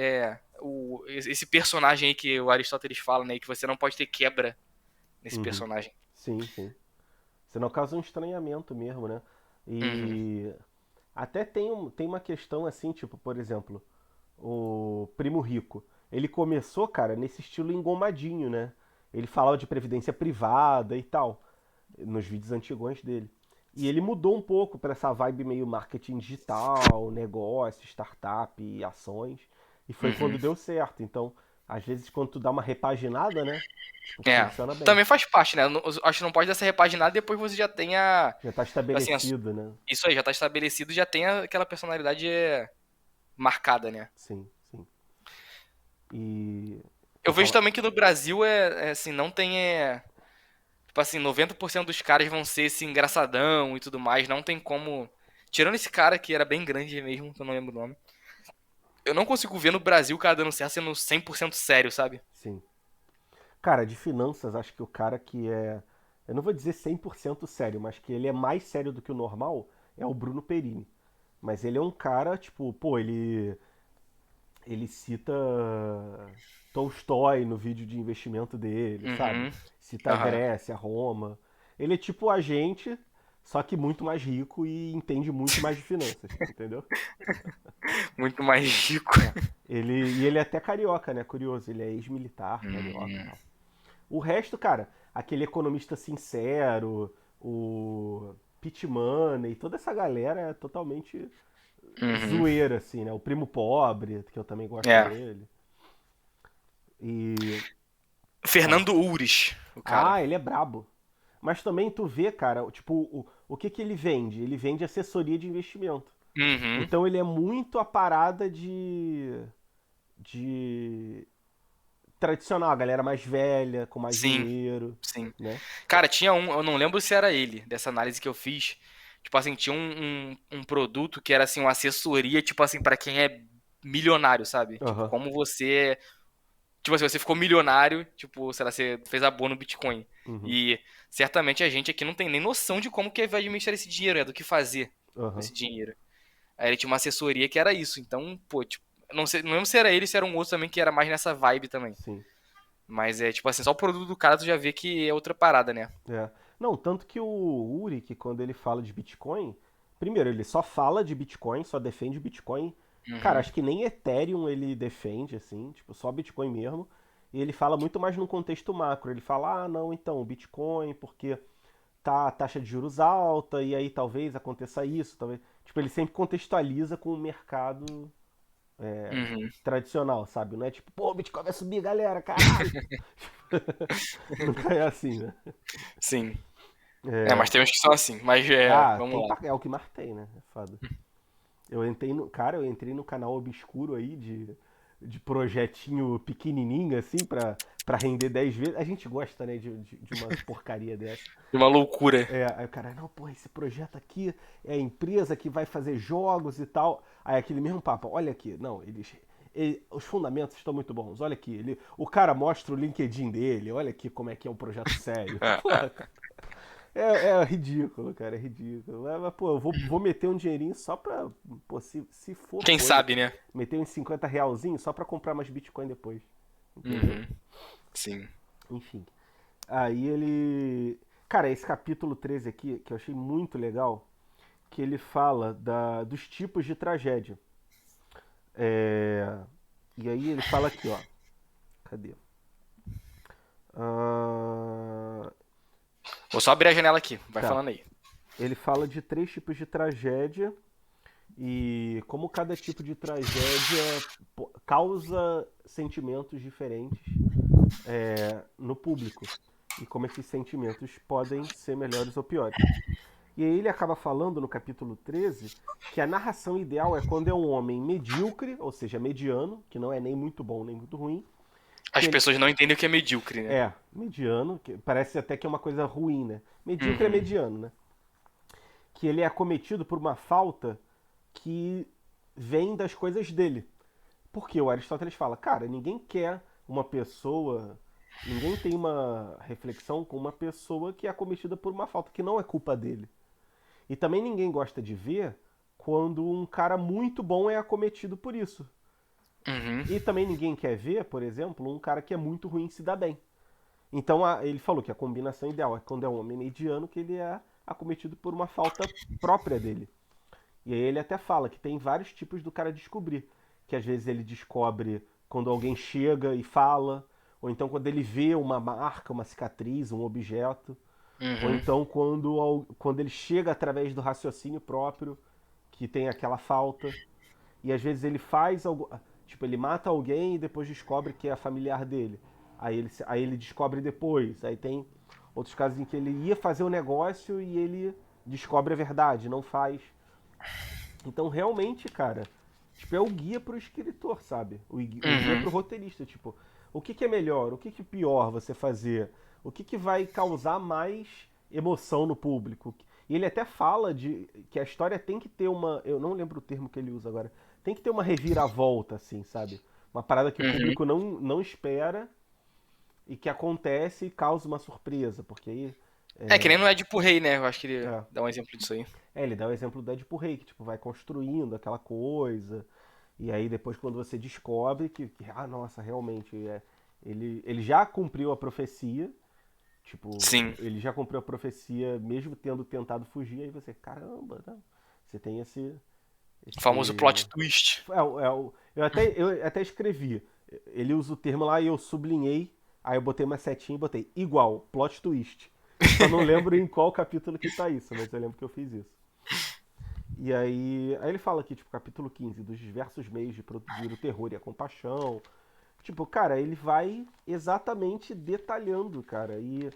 Esse personagem aí que o Aristóteles fala, né? Que você não pode ter quebra nesse Uhum. personagem. Sim, sim. Senão causa um estranhamento mesmo, né? Uhum. E até tem uma questão assim, tipo, por exemplo, o Primo Rico. Ele começou, cara, nesse estilo engomadinho, né? Ele falava de previdência privada e tal, nos vídeos antigões dele. E ele mudou um pouco para essa vibe meio marketing digital, negócio, startup e ações. E foi quando Uhum. deu certo. Então, às vezes, quando tu dá uma repaginada, né? Tipo, É. funciona bem. Também faz parte, né? Acho que não pode dar essa repaginada depois você já tenha. Já tá Assim, estabelecido, né? isso aí já tá estabelecido, já tem aquela personalidade marcada, né? Sim, sim. E. Eu Pode vejo falar. também que no Brasil assim, não tem. Tipo assim, 90% dos caras vão ser esse engraçadão e tudo mais. Não tem como. Tirando esse cara que era bem grande mesmo, que eu não lembro o nome. Eu não consigo ver no Brasil o cara dando certo sendo 100% sério, sabe? Sim. Cara, de finanças, acho que o cara que é. Eu não vou dizer 100% sério, mas que ele é mais sério do que o normal é o Bruno Perini. Mas ele é um cara, tipo, pô, ele cita Tolstói no vídeo de investimento dele, sabe? Uhum. Cita a Aham. Grécia, Roma. Ele é tipo a gente, só que muito mais rico e entende muito mais de finanças, entendeu? Muito mais rico. É. Ele é até carioca, né? Curioso, ele é ex-militar, carioca e Uhum. tal. O resto, cara, aquele economista sincero, o Pete Money, toda essa galera é totalmente Uhum. zoeira, assim, né? O Primo Pobre, que eu também gosto É. dele. E. Fala. Fernando Ures, o cara. Ah, ele é brabo. Mas também tu vê, cara, tipo, o que que ele vende? Ele vende assessoria de investimento. Uhum. Então ele é muito a parada de tradicional, a galera mais velha, com mais Sim, dinheiro, sim. né? Cara, tinha eu não lembro se era ele, dessa análise que eu fiz. Tipo assim, tinha um produto que era assim, uma assessoria, tipo assim, pra quem é milionário, sabe? Tipo, Aham. como você. Tipo assim, você ficou milionário, tipo, sei lá, você fez a boa no Bitcoin. Uhum. E certamente a gente aqui não tem nem noção de como que vai administrar esse dinheiro, do que fazer com Aham. esse dinheiro. Aí ele tinha uma assessoria que era isso. Então, pô, tipo, não sei, não lembro se era ele, se era um outro também que era mais nessa vibe também. Sim. Mas é tipo assim, só o produto do cara tu já vê que é outra parada, né? É. Não, tanto que o Uri, que quando ele fala de Bitcoin, primeiro, ele só fala de Bitcoin, só defende Bitcoin. Cara, Uhum. acho que nem Ethereum ele defende, assim, tipo, só Bitcoin mesmo. E ele fala muito mais num contexto macro. Ele fala, ah, não, então, Bitcoin, porque tá a taxa de juros alta, e aí talvez aconteça isso, talvez. Tipo, ele sempre contextualiza com o mercado Uhum. tradicional, sabe? Não é tipo, pô, o Bitcoin vai subir, galera, caralho. Nunca é assim, né? Sim. É, É, mas tem uns que são assim. Mas ah, vamos lá. é o que mais tem, né? É foda. Cara, eu entrei no canal obscuro aí de projetinho pequenininho, assim, pra render 10 vezes. A gente gosta, né, de umas porcaria dessa. De uma loucura. É, aí o cara, não, pô, esse projeto aqui é a empresa que vai fazer jogos e tal. Aí aquele mesmo papo, olha aqui, não, os fundamentos estão muito bons. Olha aqui, o cara mostra o LinkedIn dele, olha aqui como é que é um projeto sério. Porra, cara. É ridículo, cara, é ridículo. Pô, vou meter um dinheirinho só pra. Pô, se for Quem coisa. sabe, né? Meter uns 50 realzinho só pra comprar mais Bitcoin depois. Entendeu? Uhum. Sim. Enfim. Aí ele. Cara, esse capítulo 13 aqui, que eu achei muito legal, que ele fala dos tipos de tragédia. É, e aí ele fala aqui, ó. Cadê? Ah, Vou só abrir a janela aqui. Vai tá. falando aí. Ele fala de 3 tipos de tragédia e como cada tipo de tragédia causa sentimentos diferentes no público e como esses sentimentos podem ser melhores ou piores. E aí ele acaba falando no capítulo 13 que a narração ideal é quando é um homem medíocre, ou seja, mediano, que não é nem muito bom nem muito ruim, que As ele pessoas não entendem o que é medíocre, né? mediano, que parece até que é uma coisa ruim, né? Medíocre é Uhum. mediano, né? Que ele é acometido por uma falta que vem das coisas dele. Porque o Aristóteles fala, cara, ninguém quer uma pessoa, ninguém tem uma reflexão com uma pessoa que é acometida por uma falta que não é culpa dele. E também ninguém gosta de ver quando um cara muito bom é acometido por isso. Uhum. E também ninguém quer ver, por exemplo, um cara que é muito ruim se dá bem. Então ele falou que a combinação ideal é quando é um homem mediano que ele é acometido por uma falta própria dele. E aí ele até fala que tem vários tipos do cara descobrir. Que às vezes ele descobre quando alguém chega e fala, ou então quando ele vê uma marca, uma cicatriz, um objeto, ou Uhum. então quando ele chega através do raciocínio próprio, que tem aquela falta, e às vezes ele faz algo. Tipo, ele mata alguém e depois descobre que é familiar dele. Aí ele descobre depois. Aí tem outros casos em que ele ia fazer o negócio e ele descobre a verdade, não faz. Então, realmente, cara, tipo, é o guia pro escritor, sabe? O guia Uhum. pro roteirista, tipo, o que que é melhor, o que que é pior você fazer? O que que vai causar mais emoção no público? E ele até fala de que a história tem que ter uma, eu não lembro o termo que ele usa agora, tem que ter uma reviravolta, assim, sabe? Uma parada que o Uhum. público não espera e que acontece e causa uma surpresa, porque aí É que nem no Édipo Rei, né? Eu acho que ele é, dá um exemplo disso aí. ele dá o exemplo do Deadpool Rei, que tipo, vai construindo aquela coisa, e aí depois quando você descobre nossa, realmente, ele já cumpriu a profecia, tipo, Sim. ele já cumpriu a profecia mesmo tendo tentado fugir, aí você, caramba, não, você tem O famoso esse... plot twist. Eu até escrevi, ele usa o termo lá e eu sublinhei, aí eu botei uma setinha e botei igual, plot twist. Eu só não lembro em qual capítulo que tá isso, mas eu lembro que eu fiz isso. E aí ele fala aqui, tipo, capítulo 15 dos diversos meios de produzir o terror e a compaixão. Tipo, cara, ele vai exatamente detalhando, cara. E,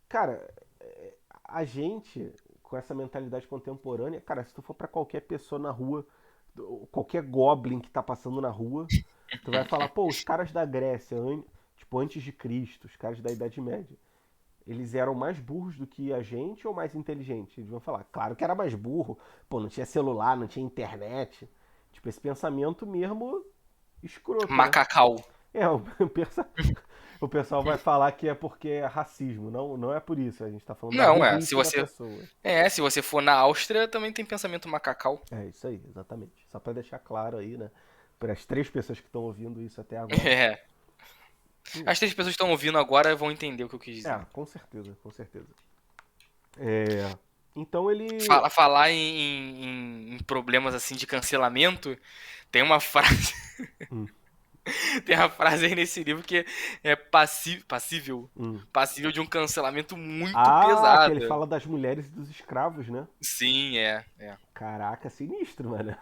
cara, a gente, com essa mentalidade contemporânea, cara, se tu for pra qualquer pessoa na rua, qualquer goblin que tá passando na rua, tu vai falar, pô, os caras da Grécia, tipo, antes de Cristo, os caras da Idade Média, eles eram mais burros do que a gente ou mais inteligentes? Eles vão falar, claro que era mais burro. Pô, não tinha celular, não tinha internet. Tipo, esse pensamento mesmo escroto, né? Macacau. O pessoal vai falar que é porque é racismo. Não, não é por isso. A gente tá falando da Não, é. Se burrice da você. pessoa. É, se você for na Áustria, também tem pensamento macacau. É isso aí, exatamente. Só pra deixar claro aí, né? Para as 3 pessoas que estão ouvindo isso até agora. É. Hum. As três pessoas que estão ouvindo agora vão entender o que eu quis É, dizer. com certeza, com certeza. É, então ele. Falar em problemas assim de cancelamento, tem uma frase, Hum, tem uma frase aí nesse livro que é passível, hum. passível de um cancelamento muito Ah, que ele pesado. fala das mulheres e dos escravos, né? Sim, é. Caraca, sinistro, mano.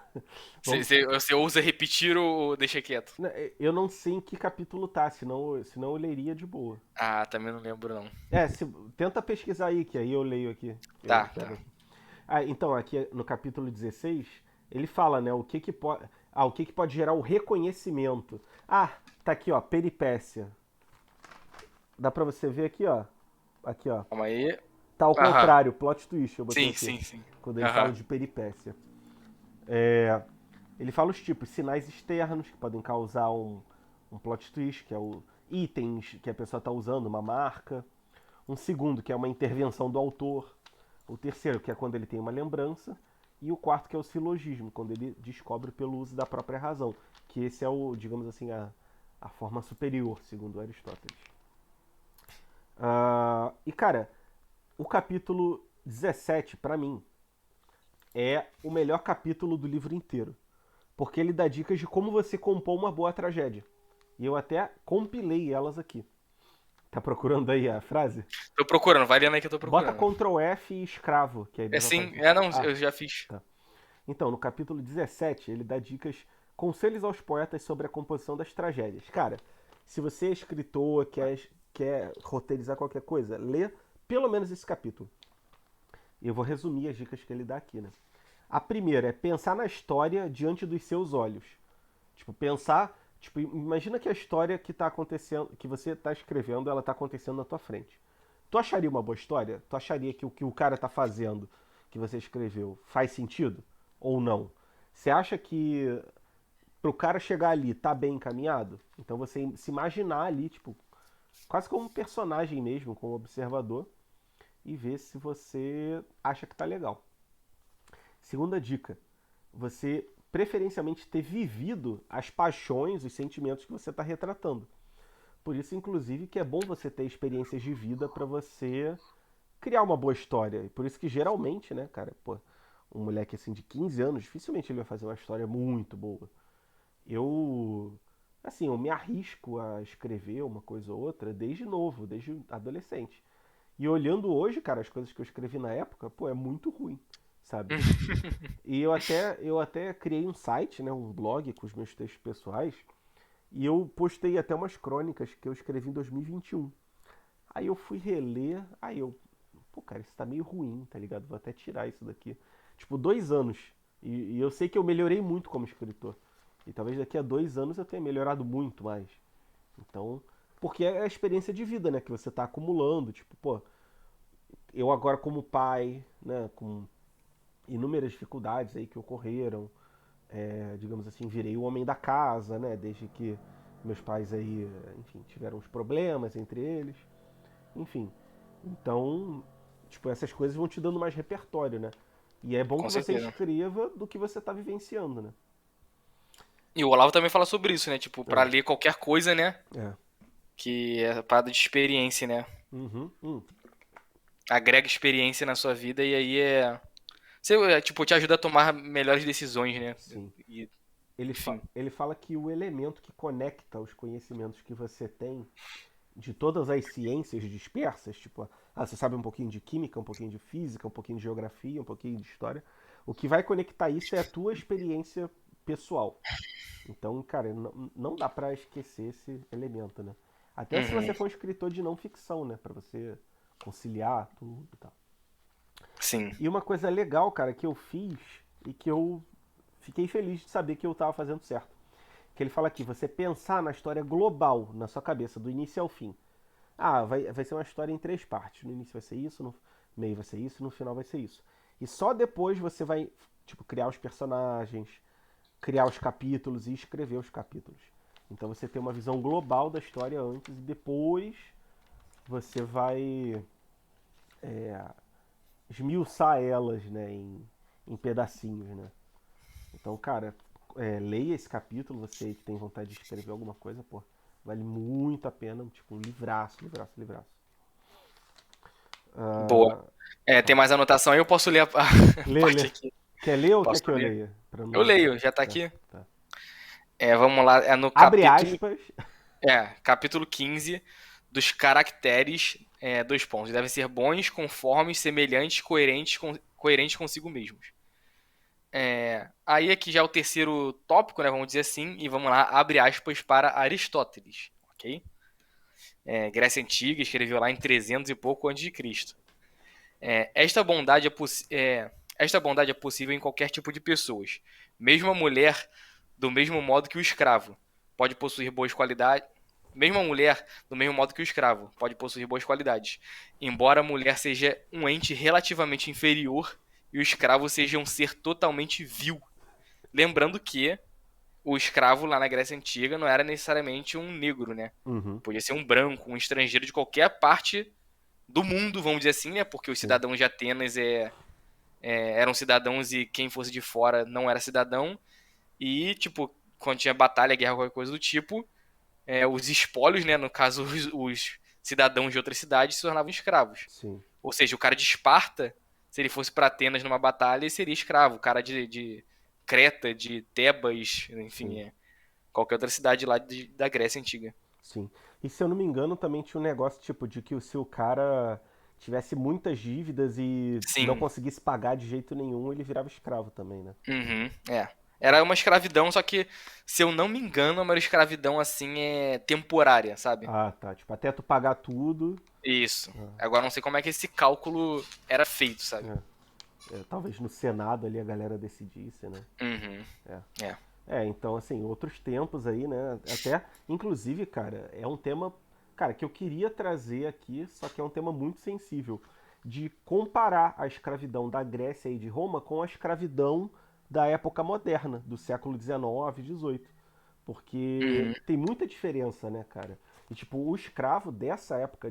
Vamos... Você ousa repetir ou deixa quieto? Eu não sei em que capítulo tá, senão eu leria de boa. Ah, também não lembro não. É, tenta pesquisar aí, que aí eu leio aqui. Eu Tá, pego tá. aqui. Ah, então, aqui no capítulo 16, ele fala, né, o que que pode gerar o reconhecimento. Ah, tá aqui, ó, peripécia. Dá pra você ver aqui, ó. Aqui, ó. Calma aí. Tá ao Aham. contrário, plot twist, eu botei Sim, aqui. sim, sim. Quando ele fala Aham. de peripécia. É, ele fala os tipos, sinais externos que podem causar um plot twist, que é o itens que a pessoa está usando, uma marca. Um segundo, que é uma intervenção do autor. O terceiro, que é quando ele tem uma lembrança. E o quarto, que é o silogismo, quando ele descobre pelo uso da própria razão. Que esse é o, digamos assim, a forma superior, segundo Aristóteles. E cara, o capítulo 17, pra mim, é o melhor capítulo do livro inteiro. Porque ele dá dicas de como você compor uma boa tragédia. E eu até compilei elas aqui. Tá procurando aí a frase? Tô procurando, vai lendo aí que eu tô Bota procurando. Ctrl F e escravo, que aí É deve sim, aparecer. é não, Ah, eu já fiz. tá. Então, no capítulo 17, ele dá dicas, conselhos aos poetas sobre a composição das tragédias. Cara, se você é escritor, quer roteirizar qualquer coisa, lê pelo menos esse capítulo. Eu vou resumir as dicas que ele dá aqui, né? A primeira é pensar na história diante dos seus olhos. Tipo, pensar. Tipo, imagina que a história que tá acontecendo, que você tá escrevendo, ela tá acontecendo na tua frente. Tu acharia uma boa história? Tu acharia que o cara tá fazendo, que você escreveu, faz sentido? Ou não? Você acha que pro cara chegar ali tá bem encaminhado? Então você se imaginar ali, tipo, quase como um personagem mesmo, como observador, e ver se você acha que tá legal. Segunda dica, você preferencialmente ter vivido as paixões, os sentimentos que você está retratando. Por isso, inclusive, que é bom você ter experiências de vida para você criar uma boa história. E por isso que geralmente, né, cara, pô, um moleque assim de 15 anos, dificilmente ele vai fazer uma história muito boa. Eu, assim, eu me arrisco a escrever uma coisa ou outra desde novo, desde adolescente. E olhando hoje, cara, as coisas que eu escrevi na época, pô, é muito ruim, sabe? E eu até criei um site, né, um blog com os meus textos pessoais, e eu postei até umas crônicas que eu escrevi em 2021. Aí eu fui reler, aí eu, pô, cara, isso tá meio ruim, tá ligado? Vou até tirar isso daqui. Tipo, 2 anos. E eu sei que eu melhorei muito como escritor. E talvez daqui a 2 anos eu tenha melhorado muito mais. Então, porque é a experiência de vida, né, que você tá acumulando. Tipo, pô, eu agora como pai, né, com inúmeras dificuldades aí que ocorreram, digamos assim, virei o homem da casa, né? Desde que meus pais aí, enfim, tiveram uns problemas entre eles, enfim. Então, tipo, essas coisas vão te dando mais repertório, né? E é bom Com que você certeza. escreva do que você tá vivenciando, né? E o Olavo também fala sobre isso, né? Tipo, pra É, ler qualquer coisa, né? é. Que é parada de experiência, né? Uhum, Agrega experiência na sua vida e aí tipo, te ajuda a tomar melhores decisões, né? sim. E, Ele, enfim. ele fala que o elemento que conecta os conhecimentos que você tem de todas as ciências dispersas, tipo, você sabe um pouquinho de química, um pouquinho de física, um pouquinho de geografia, um pouquinho de história. O que vai conectar isso é a tua experiência pessoal. Então, cara, não dá pra esquecer esse elemento, né? Até se Uhum. você for um escritor de não ficção, né? Pra você conciliar tudo e tal. Sim. E uma coisa legal, cara, que eu fiz e que eu fiquei feliz de saber que eu tava fazendo certo. Que ele fala aqui, você pensar na história global na sua cabeça, do início ao fim. Ah, vai ser uma história em 3 partes. No início vai ser isso, no meio vai ser isso, no final vai ser isso. E só depois você vai, tipo, criar os personagens, criar os capítulos e escrever os capítulos. Então você tem uma visão global da história antes e depois você vai esmiuçar elas, né, em pedacinhos, né. Então, cara, leia esse capítulo, você que tem vontade de escrever alguma coisa, pô, Vale muito a pena, tipo, um livraço, livraço, livraço. Boa. Ah, Tem mais anotação aí, eu posso ler a lê, parte lê. aqui. Quer ler ou quer Posso que eu ler? leia? Pra Eu não... leio, já tá Tá, aqui. tá. Vamos lá, é no Abre capítulo, aspas. capítulo 15 dos caracteres, dois pontos. Devem ser bons, conformes, semelhantes, coerentes consigo mesmos. Aí aqui já é o terceiro tópico, né, vamos dizer assim, e vamos lá, abre aspas para Aristóteles, ok? Grécia Antiga, escreveu lá em 300 e pouco antes de Cristo. Esta bondade é possível em qualquer tipo de pessoas, mesmo a mulher do mesmo modo que o escravo pode possuir boas qualidades. Mesmo a mulher, do mesmo modo que o escravo, pode possuir boas qualidades, embora a mulher seja um ente relativamente inferior e o escravo seja um ser totalmente vil. Lembrando que o escravo lá na Grécia Antiga não era necessariamente um negro, né? Uhum, Podia ser um branco, um estrangeiro de qualquer parte do mundo, vamos dizer assim, né? Porque os sim, cidadãos de Atenas eram cidadãos e quem fosse de fora não era cidadão. E, tipo, quando tinha batalha, guerra, qualquer coisa do tipo, os espólios, né? No caso, os cidadãos de outras cidades se tornavam escravos. sim, Ou seja, o cara de Esparta, se ele fosse para Atenas numa batalha, ele seria escravo. O cara de Creta, de Tebas, enfim, sim, qualquer outra cidade lá da Grécia Antiga. sim. E se eu não me engano, também tinha um negócio tipo de que se o cara tivesse muitas dívidas e não Sim, conseguisse pagar de jeito nenhum, ele virava escravo também, né? uhum, Era uma escravidão, só que, se eu não me engano, é uma escravidão assim temporária, sabe? Ah, tá. Tipo, até tu pagar tudo. Isso. Ah, Agora não sei como é que esse cálculo era feito, sabe? talvez no Senado ali a galera decidisse, né? Uhum. É. É. Então, assim, outros tempos aí, né? Até, inclusive, cara, é um tema, cara, que eu queria trazer aqui, só que é um tema muito sensível, de comparar a escravidão da Grécia e de Roma com a escravidão da época moderna, do século XIX, XVIII. Porque Uhum. tem muita diferença, né, cara? E, tipo, o escravo dessa época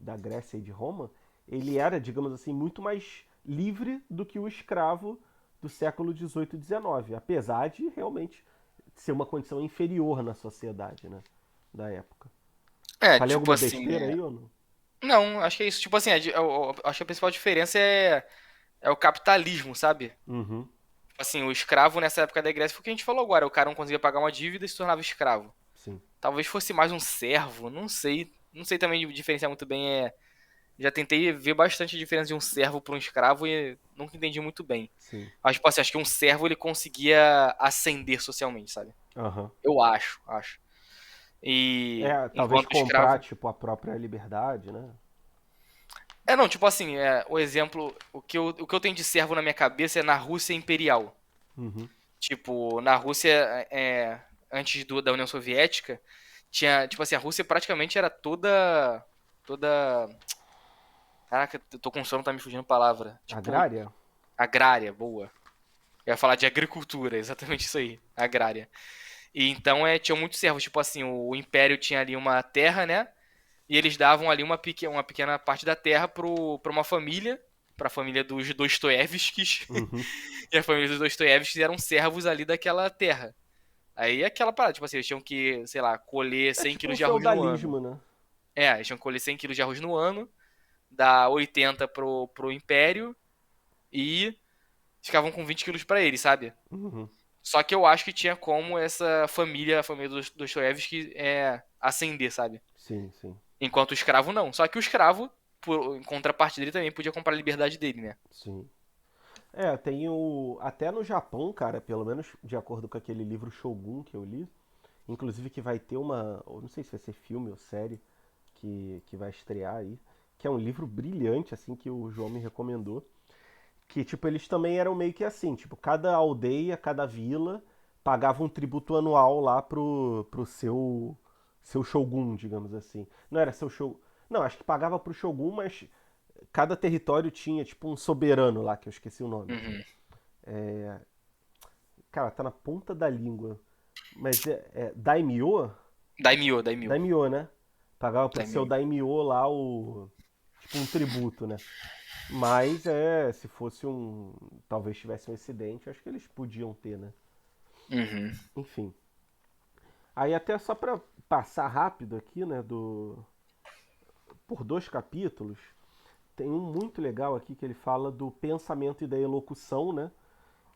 da Grécia e de Roma, ele era, digamos assim, muito mais livre do que o escravo do século XVIII e XIX, apesar de realmente ser uma condição inferior na sociedade, né, da época. Falei Tipo alguma assim, besteira aí ou não? Não, acho que é isso. Tipo assim, eu acho que a principal diferença é o capitalismo, sabe? Uhum, Tipo assim, o escravo nessa época da Grécia foi o que a gente falou agora. O cara não conseguia pagar uma dívida e se tornava escravo. sim, Talvez fosse mais um servo, não sei. Não sei também diferenciar muito bem. Já tentei ver bastante a diferença de um servo para um escravo e nunca entendi muito bem. sim. Mas, tipo assim, acho que um servo ele conseguia ascender socialmente, sabe? Aham. Eu acho. E Talvez enquanto comprar, escravo. tipo, a própria liberdade, né? Não, tipo assim, o exemplo. O que eu tenho de servo na minha cabeça é na Rússia Imperial. Uhum, Tipo, na Rússia, antes da União Soviética, tinha. Tipo assim, a Rússia praticamente era toda. Toda. Caraca, eu tô com sono, tá me fugindo a palavra. Tipo, agrária? agrária, boa. Eu ia falar de agricultura, exatamente isso aí, agrária. E então tinha muitos servos, tipo assim, o Império tinha ali uma terra, né? E eles davam ali uma pequena parte da terra pra uma família, pra família dos Dostoiévskis. Uhum. E a família dos Dostoiévskis eram servos ali daquela terra. Aí aquela parada, tipo assim, eles tinham que, sei lá, colher É 100 tipo um quilos de arroz no ano. feudalismo, né? Eles tinham que colher 100 quilos de arroz no ano, dar 80 pro Império e ficavam com 20 quilos pra eles, sabe? Uhum. Só que eu acho que tinha como essa família, a família dos Dostoiévski, ascender, sabe? Sim, sim, Enquanto o escravo não. Só que o escravo, em contrapartida, ele também podia comprar a liberdade dele, né? sim. Tem o. Até no Japão, cara, pelo menos de acordo com aquele livro Shogun que eu li, inclusive que vai ter uma. Eu não sei se vai ser filme ou série que vai estrear aí, que é um livro brilhante, assim, que o João me recomendou. Que, tipo, eles também eram meio que assim, tipo, cada aldeia, cada vila pagava um tributo anual lá pro seu Shogun, digamos assim. Não era seu Shogun. Não, acho que pagava pro Shogun, mas cada território tinha, tipo, um soberano lá, que eu esqueci o nome. Uhum. Cara, tá na ponta da língua. Mas é Daimyo? Daimyo. Daimyo, né? Pagava pro seu Daimyo. Daimyo lá o. Tipo, um tributo, né? Mas se fosse um. Talvez tivesse um excedente, acho que eles podiam ter, né? Uhum. Enfim. Aí até só pra passar rápido aqui, né, por dois capítulos, tem um muito legal aqui que ele fala do pensamento e da elocução, né?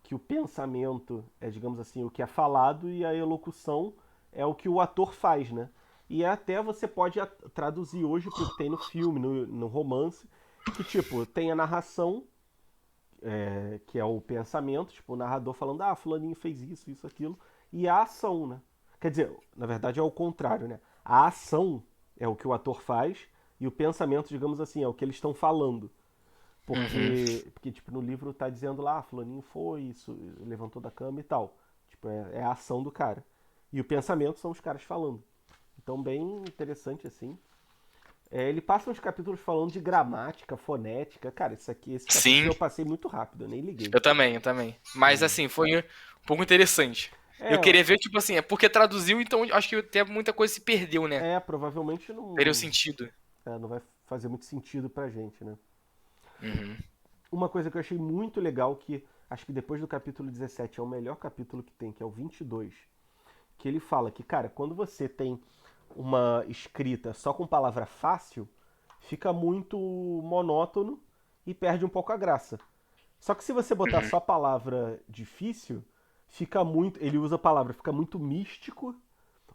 Que o pensamento é, digamos assim, o que é falado e a elocução é o que o ator faz, né? E até você pode traduzir hoje para o que tem no filme, no romance, que tipo, tem a narração, que é o pensamento, tipo, o narrador falando, ah, fulaninho fez isso, isso, aquilo, e a ação, né? Quer dizer, na verdade é o contrário, né? A ação é o que o ator faz e o pensamento, digamos assim, é o que eles estão falando. Uhum. Porque, tipo, no livro tá dizendo lá, ah, fulaninho foi, isso, levantou da cama e tal. Tipo, é a ação do cara. E o pensamento são os caras falando. Então, bem interessante, assim. Ele passa uns capítulos falando de gramática, fonética. Cara, esse capítulo Sim, eu passei muito rápido, eu nem liguei. eu também, eu também. Mas Não. assim, foi um pouco interessante. Eu É, queria ver, tipo assim, é porque traduziu, então acho que até muita coisa se perdeu, né? provavelmente Perdeu não, sentido. não vai fazer muito sentido pra gente, né? Uhum. Uma coisa que eu achei muito legal, que acho que depois do capítulo 17 é o melhor capítulo que tem, que é o 22, que ele fala que, cara, quando você tem uma escrita só com palavra fácil, fica muito monótono e perde um pouco a graça. Só que se você botar Uhum. só palavra difícil, fica muito. Ele usa a palavra, fica muito místico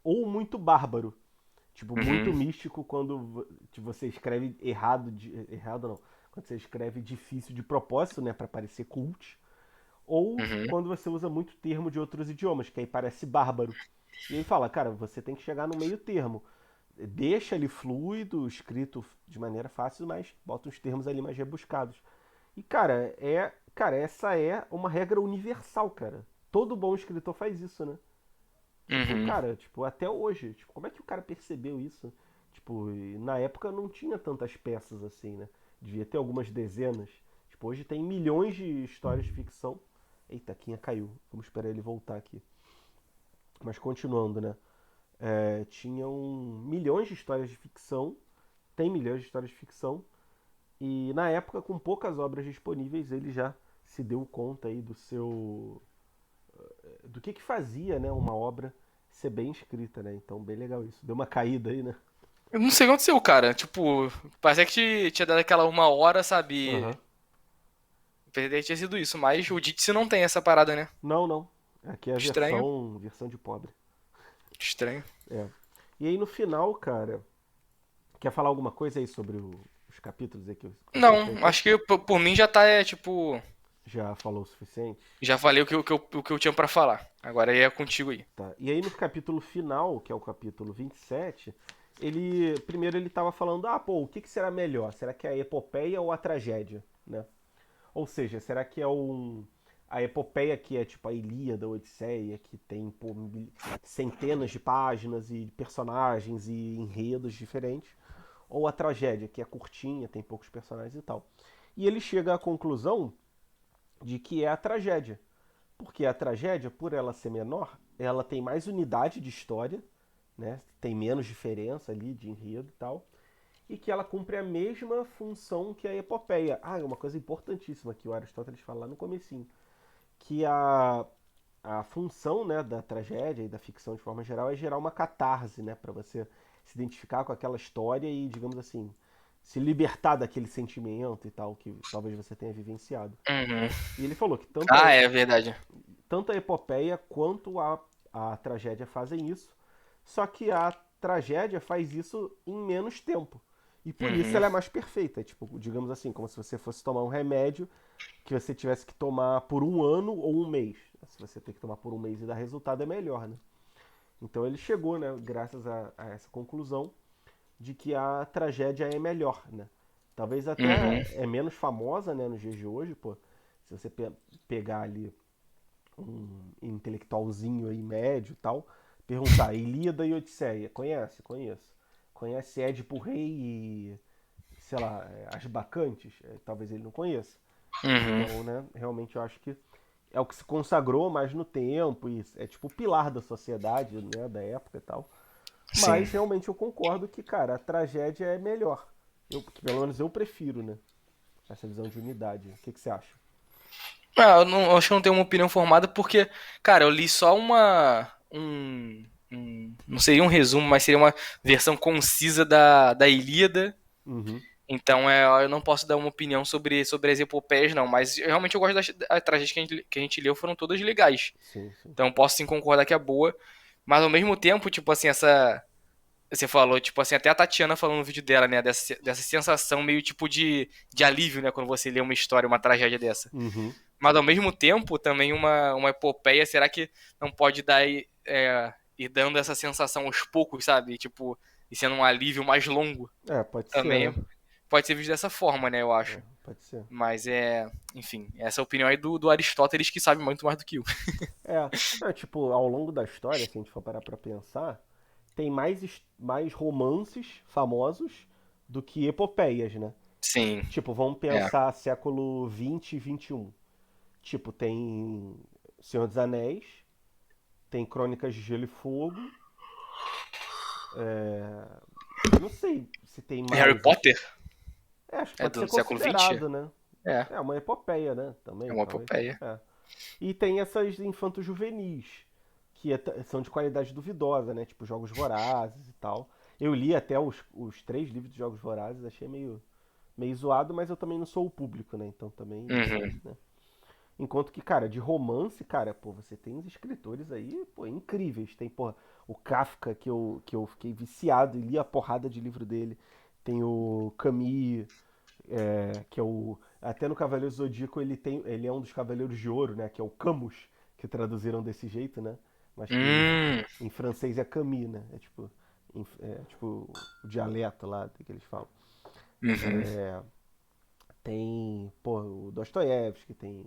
ou muito bárbaro. Tipo, muito Uhum. místico quando você escreve errado. Errado não. Quando você escreve difícil de propósito, né? Pra parecer cult. Ou Uhum. quando você usa muito termo de outros idiomas, que aí parece bárbaro. E ele fala, cara, você tem que chegar no meio termo. Deixa ele fluido, escrito de maneira fácil, mas bota uns termos ali mais rebuscados. E, cara, essa é uma regra universal, cara. Todo bom escritor faz isso, né? Tipo, Uhum. cara, tipo, até hoje, tipo, como é que o cara percebeu isso? Tipo, na época não tinha tantas peças assim, né? Devia ter algumas dezenas. Tipo, hoje tem milhões de histórias de ficção. Eita, a Quinha caiu. Vamos esperar ele voltar aqui. Mas continuando, né? Tinham milhões de histórias de ficção, tem milhões de histórias de ficção, e na época, com poucas obras disponíveis, ele já se deu conta aí do que fazia, né, uma obra ser bem escrita, né? Então, bem legal isso. Deu uma caída aí, né? Eu não sei o que aconteceu, cara. Tipo, parece que tinha dado aquela uma hora, sabe? Aham. Perder tinha sido isso, mas o Dixie não tem essa parada, né? Não, não. Aqui é a Estranho. versão de pobre. Estranho. É. E aí no final, cara, quer falar alguma coisa aí sobre os capítulos aí que você Não, enfrentou? acho que por mim já tá, tipo. Já falou o suficiente? Já falei o que eu tinha pra falar. Agora aí é contigo aí. Tá. E aí no capítulo final, que é o capítulo 27, primeiro ele estava falando, ah, pô, o que será melhor? Será que é a epopeia ou a tragédia, né? Ou seja, será que é a epopeia que é tipo a Ilíada, a Odisseia, que tem pô, centenas de páginas e personagens e enredos diferentes, ou a tragédia, que é curtinha, tem poucos personagens e tal. E ele chega à conclusão de que é a tragédia, porque a tragédia, por ela ser menor, ela tem mais unidade de história, né? Tem menos diferença ali de enredo e tal, e que ela cumpre a mesma função que a epopeia. Ah, é uma coisa importantíssima que o Aristóteles fala lá no comecinho, que a função, né, da tragédia e da ficção de forma geral é gerar uma catarse, né, para você se identificar com aquela história e, digamos assim, se libertar daquele sentimento e tal que talvez você tenha vivenciado. Uhum. E ele falou que Ah, é verdade. tanto a epopeia quanto a tragédia fazem isso, só que a tragédia faz isso em menos tempo. E por isso Uhum. ela é mais perfeita. É tipo, digamos assim, como se você fosse tomar um remédio que você tivesse que tomar por um ano ou um mês. Se você tem que tomar por um mês e dar resultado, é melhor, né? Então ele chegou, né, graças a essa conclusão, de que a tragédia é melhor, né? Talvez Uhum. até é menos famosa, né, nos dias de hoje, pô. Se você pegar ali um intelectualzinho aí médio e tal, perguntar Ilíada e Odisseia, conhece? Conheço. Conhece Édipo Rei e, sei lá, as Bacantes? Talvez ele não conheça. Uhum. Então, né, realmente eu acho que é o que se consagrou mais no tempo e é tipo o pilar da sociedade, né, da época e tal. Sim. Mas realmente eu concordo que, cara, a tragédia é melhor. Que pelo menos eu prefiro, né? Essa visão de unidade. O que você acha? Ah, eu acho que eu não tenho uma opinião formada porque, cara, eu li só não seria um resumo, mas seria uma versão concisa da Ilíada. Uhum. Então eu não posso dar uma opinião sobre as epopeias, não. Mas realmente eu gosto das tragédias que a gente leu, foram todas legais. Sim, sim. Então eu posso sim concordar que é boa. Mas ao mesmo tempo, tipo assim, essa. Você falou, tipo assim, até a Tatiana falou no vídeo dela, né? Dessa sensação meio tipo de alívio, né? Quando você lê uma história, uma tragédia dessa. Uhum. Mas ao mesmo tempo, também uma epopeia, será que não pode dar ir dando essa sensação aos poucos, sabe? Tipo, e sendo um alívio mais longo É, pode ser, também. né? Pode ser visto dessa forma, né? Eu É, acho. pode ser. Mas enfim, essa é a opinião aí do Aristóteles, que sabe muito mais do que eu. Tipo, ao longo da história, se a gente for parar pra pensar, tem mais romances famosos do que epopeias, né? Sim, Tipo, vamos é. pensar século 20 e 21. Tipo, tem Senhor dos Anéis, tem Crônicas de Gelo e Fogo. Não sei se tem Harry mais, assim. Potter Acho que é pode ser do século XX? considerado, né? É, É uma epopeia, né? é Também, uma talvez. epopeia. É. E tem essas infanto-juvenis, que são de qualidade duvidosa, né? Tipo Jogos Vorazes e tal. Eu li até os 3 livros de Jogos Vorazes, achei meio zoado, mas eu também não sou o público, né? Então também, Uhum. né? Enquanto que, cara, de romance, cara, pô, você tem uns escritores aí, pô, incríveis. Tem, pô, o Kafka, que eu fiquei viciado e li a porrada de livro dele. Tem o Camus, que é o. Até no Cavaleiro Zodíaco ele é um dos Cavaleiros de Ouro, né? Que é o Camus, que traduziram desse jeito, né? Mas que Hum, em francês é Camus, né? É tipo o dialeto lá que eles falam. uhum. Tem, pô, o Dostoiévski, tem.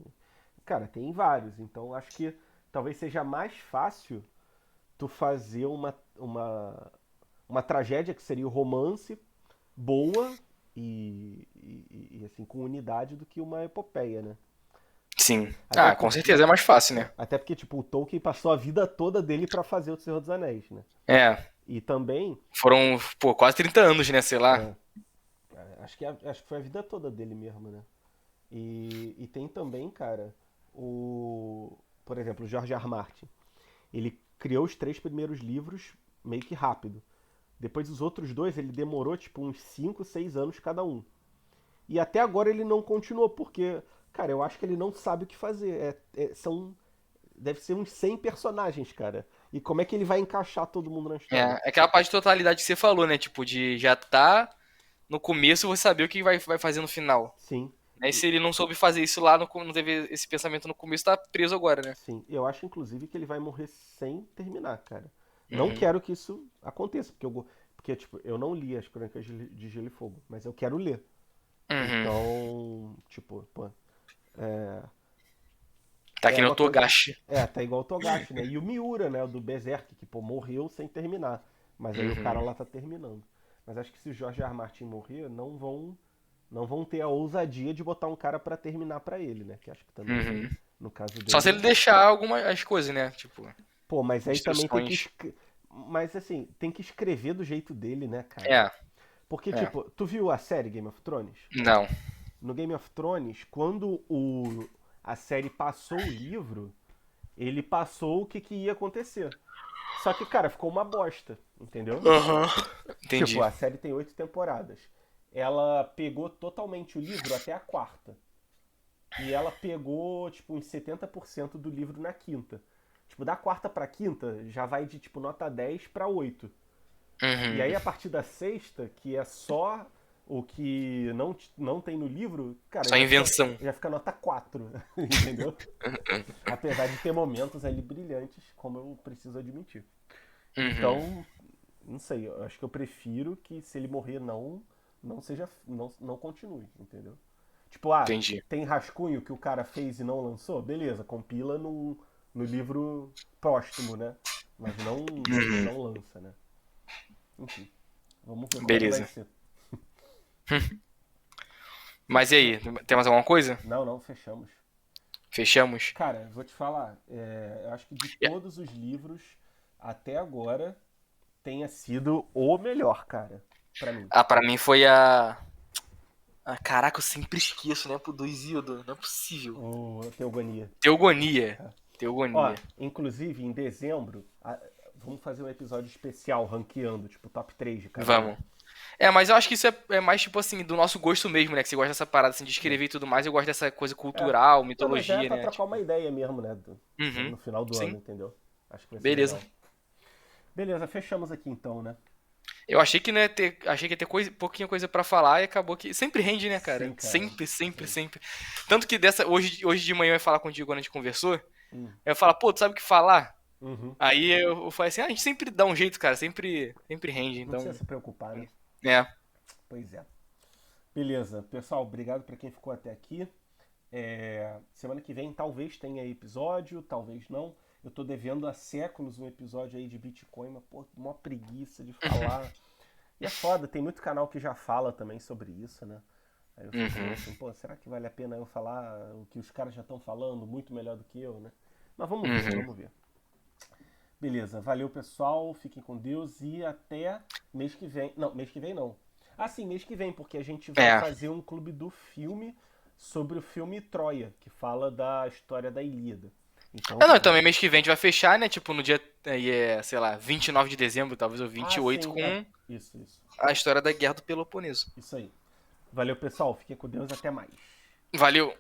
Cara, tem vários. Então acho que talvez seja mais fácil tu fazer uma tragédia que seria o romance boa e, assim com unidade do que uma epopeia, né? Sim. Até Ah, com porque certeza é mais fácil, né? até porque tipo o Tolkien passou a vida toda dele pra fazer o Senhor dos Anéis, né? É, E também foram, pô, quase 30 anos, né? Sei lá. é, acho que foi a vida toda dele mesmo, né? E tem também, cara, por exemplo, o George R. R. Martin. Ele criou os 3 primeiros livros meio que rápido. Depois os outros dois ele demorou tipo uns 5, 6 anos cada um. E até agora ele não continuou, porque, cara, eu acho que ele não sabe o que fazer. Deve ser uns 100 personagens, cara. E como é que ele vai encaixar todo mundo na história? É aquela parte de totalidade que você falou, né? Tipo, de já tá no começo, você saber o que vai fazer no final. Sim, Aí se ele não soube fazer isso lá, não teve esse pensamento no começo, tá preso agora, né? sim. Eu acho inclusive que ele vai morrer sem terminar, cara. Não Uhum. quero que isso aconteça, porque tipo, eu não li as Crônicas de Gelo e Fogo, mas eu quero ler. Uhum. Então, tipo, pô, é, Tá é que nem o uma coisa. Togashi. Tá igual o Togashi, né? E o Miura, né? O do Berserk, que, pô, morreu sem terminar. Mas aí o cara Uhum. lá tá terminando. Mas acho que se o George R. R. Martin morrer, não vão ter a ousadia de botar um cara pra terminar pra ele, né? Que acho que também, Uhum. no caso Só se ele dele. deixar algumas coisas, né? Tipo, Pô, mas aí também tem que. instruções. Mas assim, tem que escrever do jeito dele, né, cara? É, Porque, é. tipo, tu viu a série Game of Thrones? Não. No Game of Thrones, quando a série passou o livro, ele passou o que ia acontecer. Só que, cara, ficou uma bosta, entendeu? Aham. Tipo, Entendi. a série tem 8 temporadas. Ela pegou totalmente o livro até a quarta. E ela pegou, tipo, uns 70% do livro na quinta. Tipo, da quarta pra quinta, já vai de, tipo, nota 10 pra 8. E Uhum. aí, a partir da sexta, que é só o que não tem no livro, cara, Só invenção. já fica nota 4, entendeu? Apesar de ter momentos ali brilhantes, como eu preciso admitir. Uhum. Então, não sei, eu acho que eu prefiro que se ele morrer não seja, não continue, entendeu? Tipo, Entendi. tem rascunho que o cara fez e não lançou, beleza, compila no livro póstumo, né? Mas Uhum. não lança, né? Enfim, vamos ver como é que vai Beleza. ser. Mas e aí, tem mais alguma coisa? Não, fechamos. Fechamos? Cara, vou te falar, eu acho que de todos os livros até agora tenha sido o melhor, cara, pra mim. Ah, pra mim foi a. Ah, caraca, eu sempre esqueço, né? Do Isildo. Não é possível. O Teogonia. Teogonia. Ó, Teogonia. inclusive em dezembro, Vamos fazer um episódio especial, ranqueando, tipo, top 3 de cada um. Vamos. Mas eu acho que isso é mais, tipo assim, do nosso gosto mesmo, né? Que você gosta dessa parada, assim, de escrever e tudo mais. Eu gosto dessa coisa É. cultural, Não, mas é mitologia, pra né? trocar uma Tipo, ideia mesmo, né? uhum, No final do ano, sim, entendeu? Acho que vai ser beleza. legal. Beleza, fechamos aqui então, né? Eu achei que não ia ter, achei que ia ter pouquinha coisa pra falar e acabou que sempre rende, né, cara? Sim, cara. Sempre, sempre, Sim. sempre. Tanto que hoje de manhã eu ia falar contigo quando a gente conversou, Hum. eu ia falar, pô, tu sabe o que falar? Uhum. Aí eu falei assim, a gente sempre dá um jeito, cara, sempre rende, Não precisa então, se preocupar, né? é. Pois é. Beleza, pessoal, obrigado pra quem ficou até aqui. Semana que vem talvez tenha episódio, talvez não. Eu tô devendo há séculos um episódio aí de Bitcoin, mas pô, mó preguiça de falar. E é foda, tem muito canal que já fala também sobre isso, né? Aí eu fico meio Uhum, assim, pô, será que vale a pena eu falar o que os caras já estão falando muito melhor do que eu, né? Mas vamos ver, uhum. vamos ver. Beleza, valeu pessoal, fiquem com Deus e até mês que vem. Não, mês que vem não. Ah, sim, mês que vem, porque a gente vai É. fazer um clube do filme sobre o filme Troia, que fala da história da Ilíada. Então, Ah, não, também mês que vem a gente vai fechar, né? Tipo, no dia, sei lá, 29 de dezembro, talvez, ou ah, 28, sim, com isso, a história da Guerra do Peloponeso. isso aí. Valeu pessoal, fiquem com Deus, até mais. Valeu!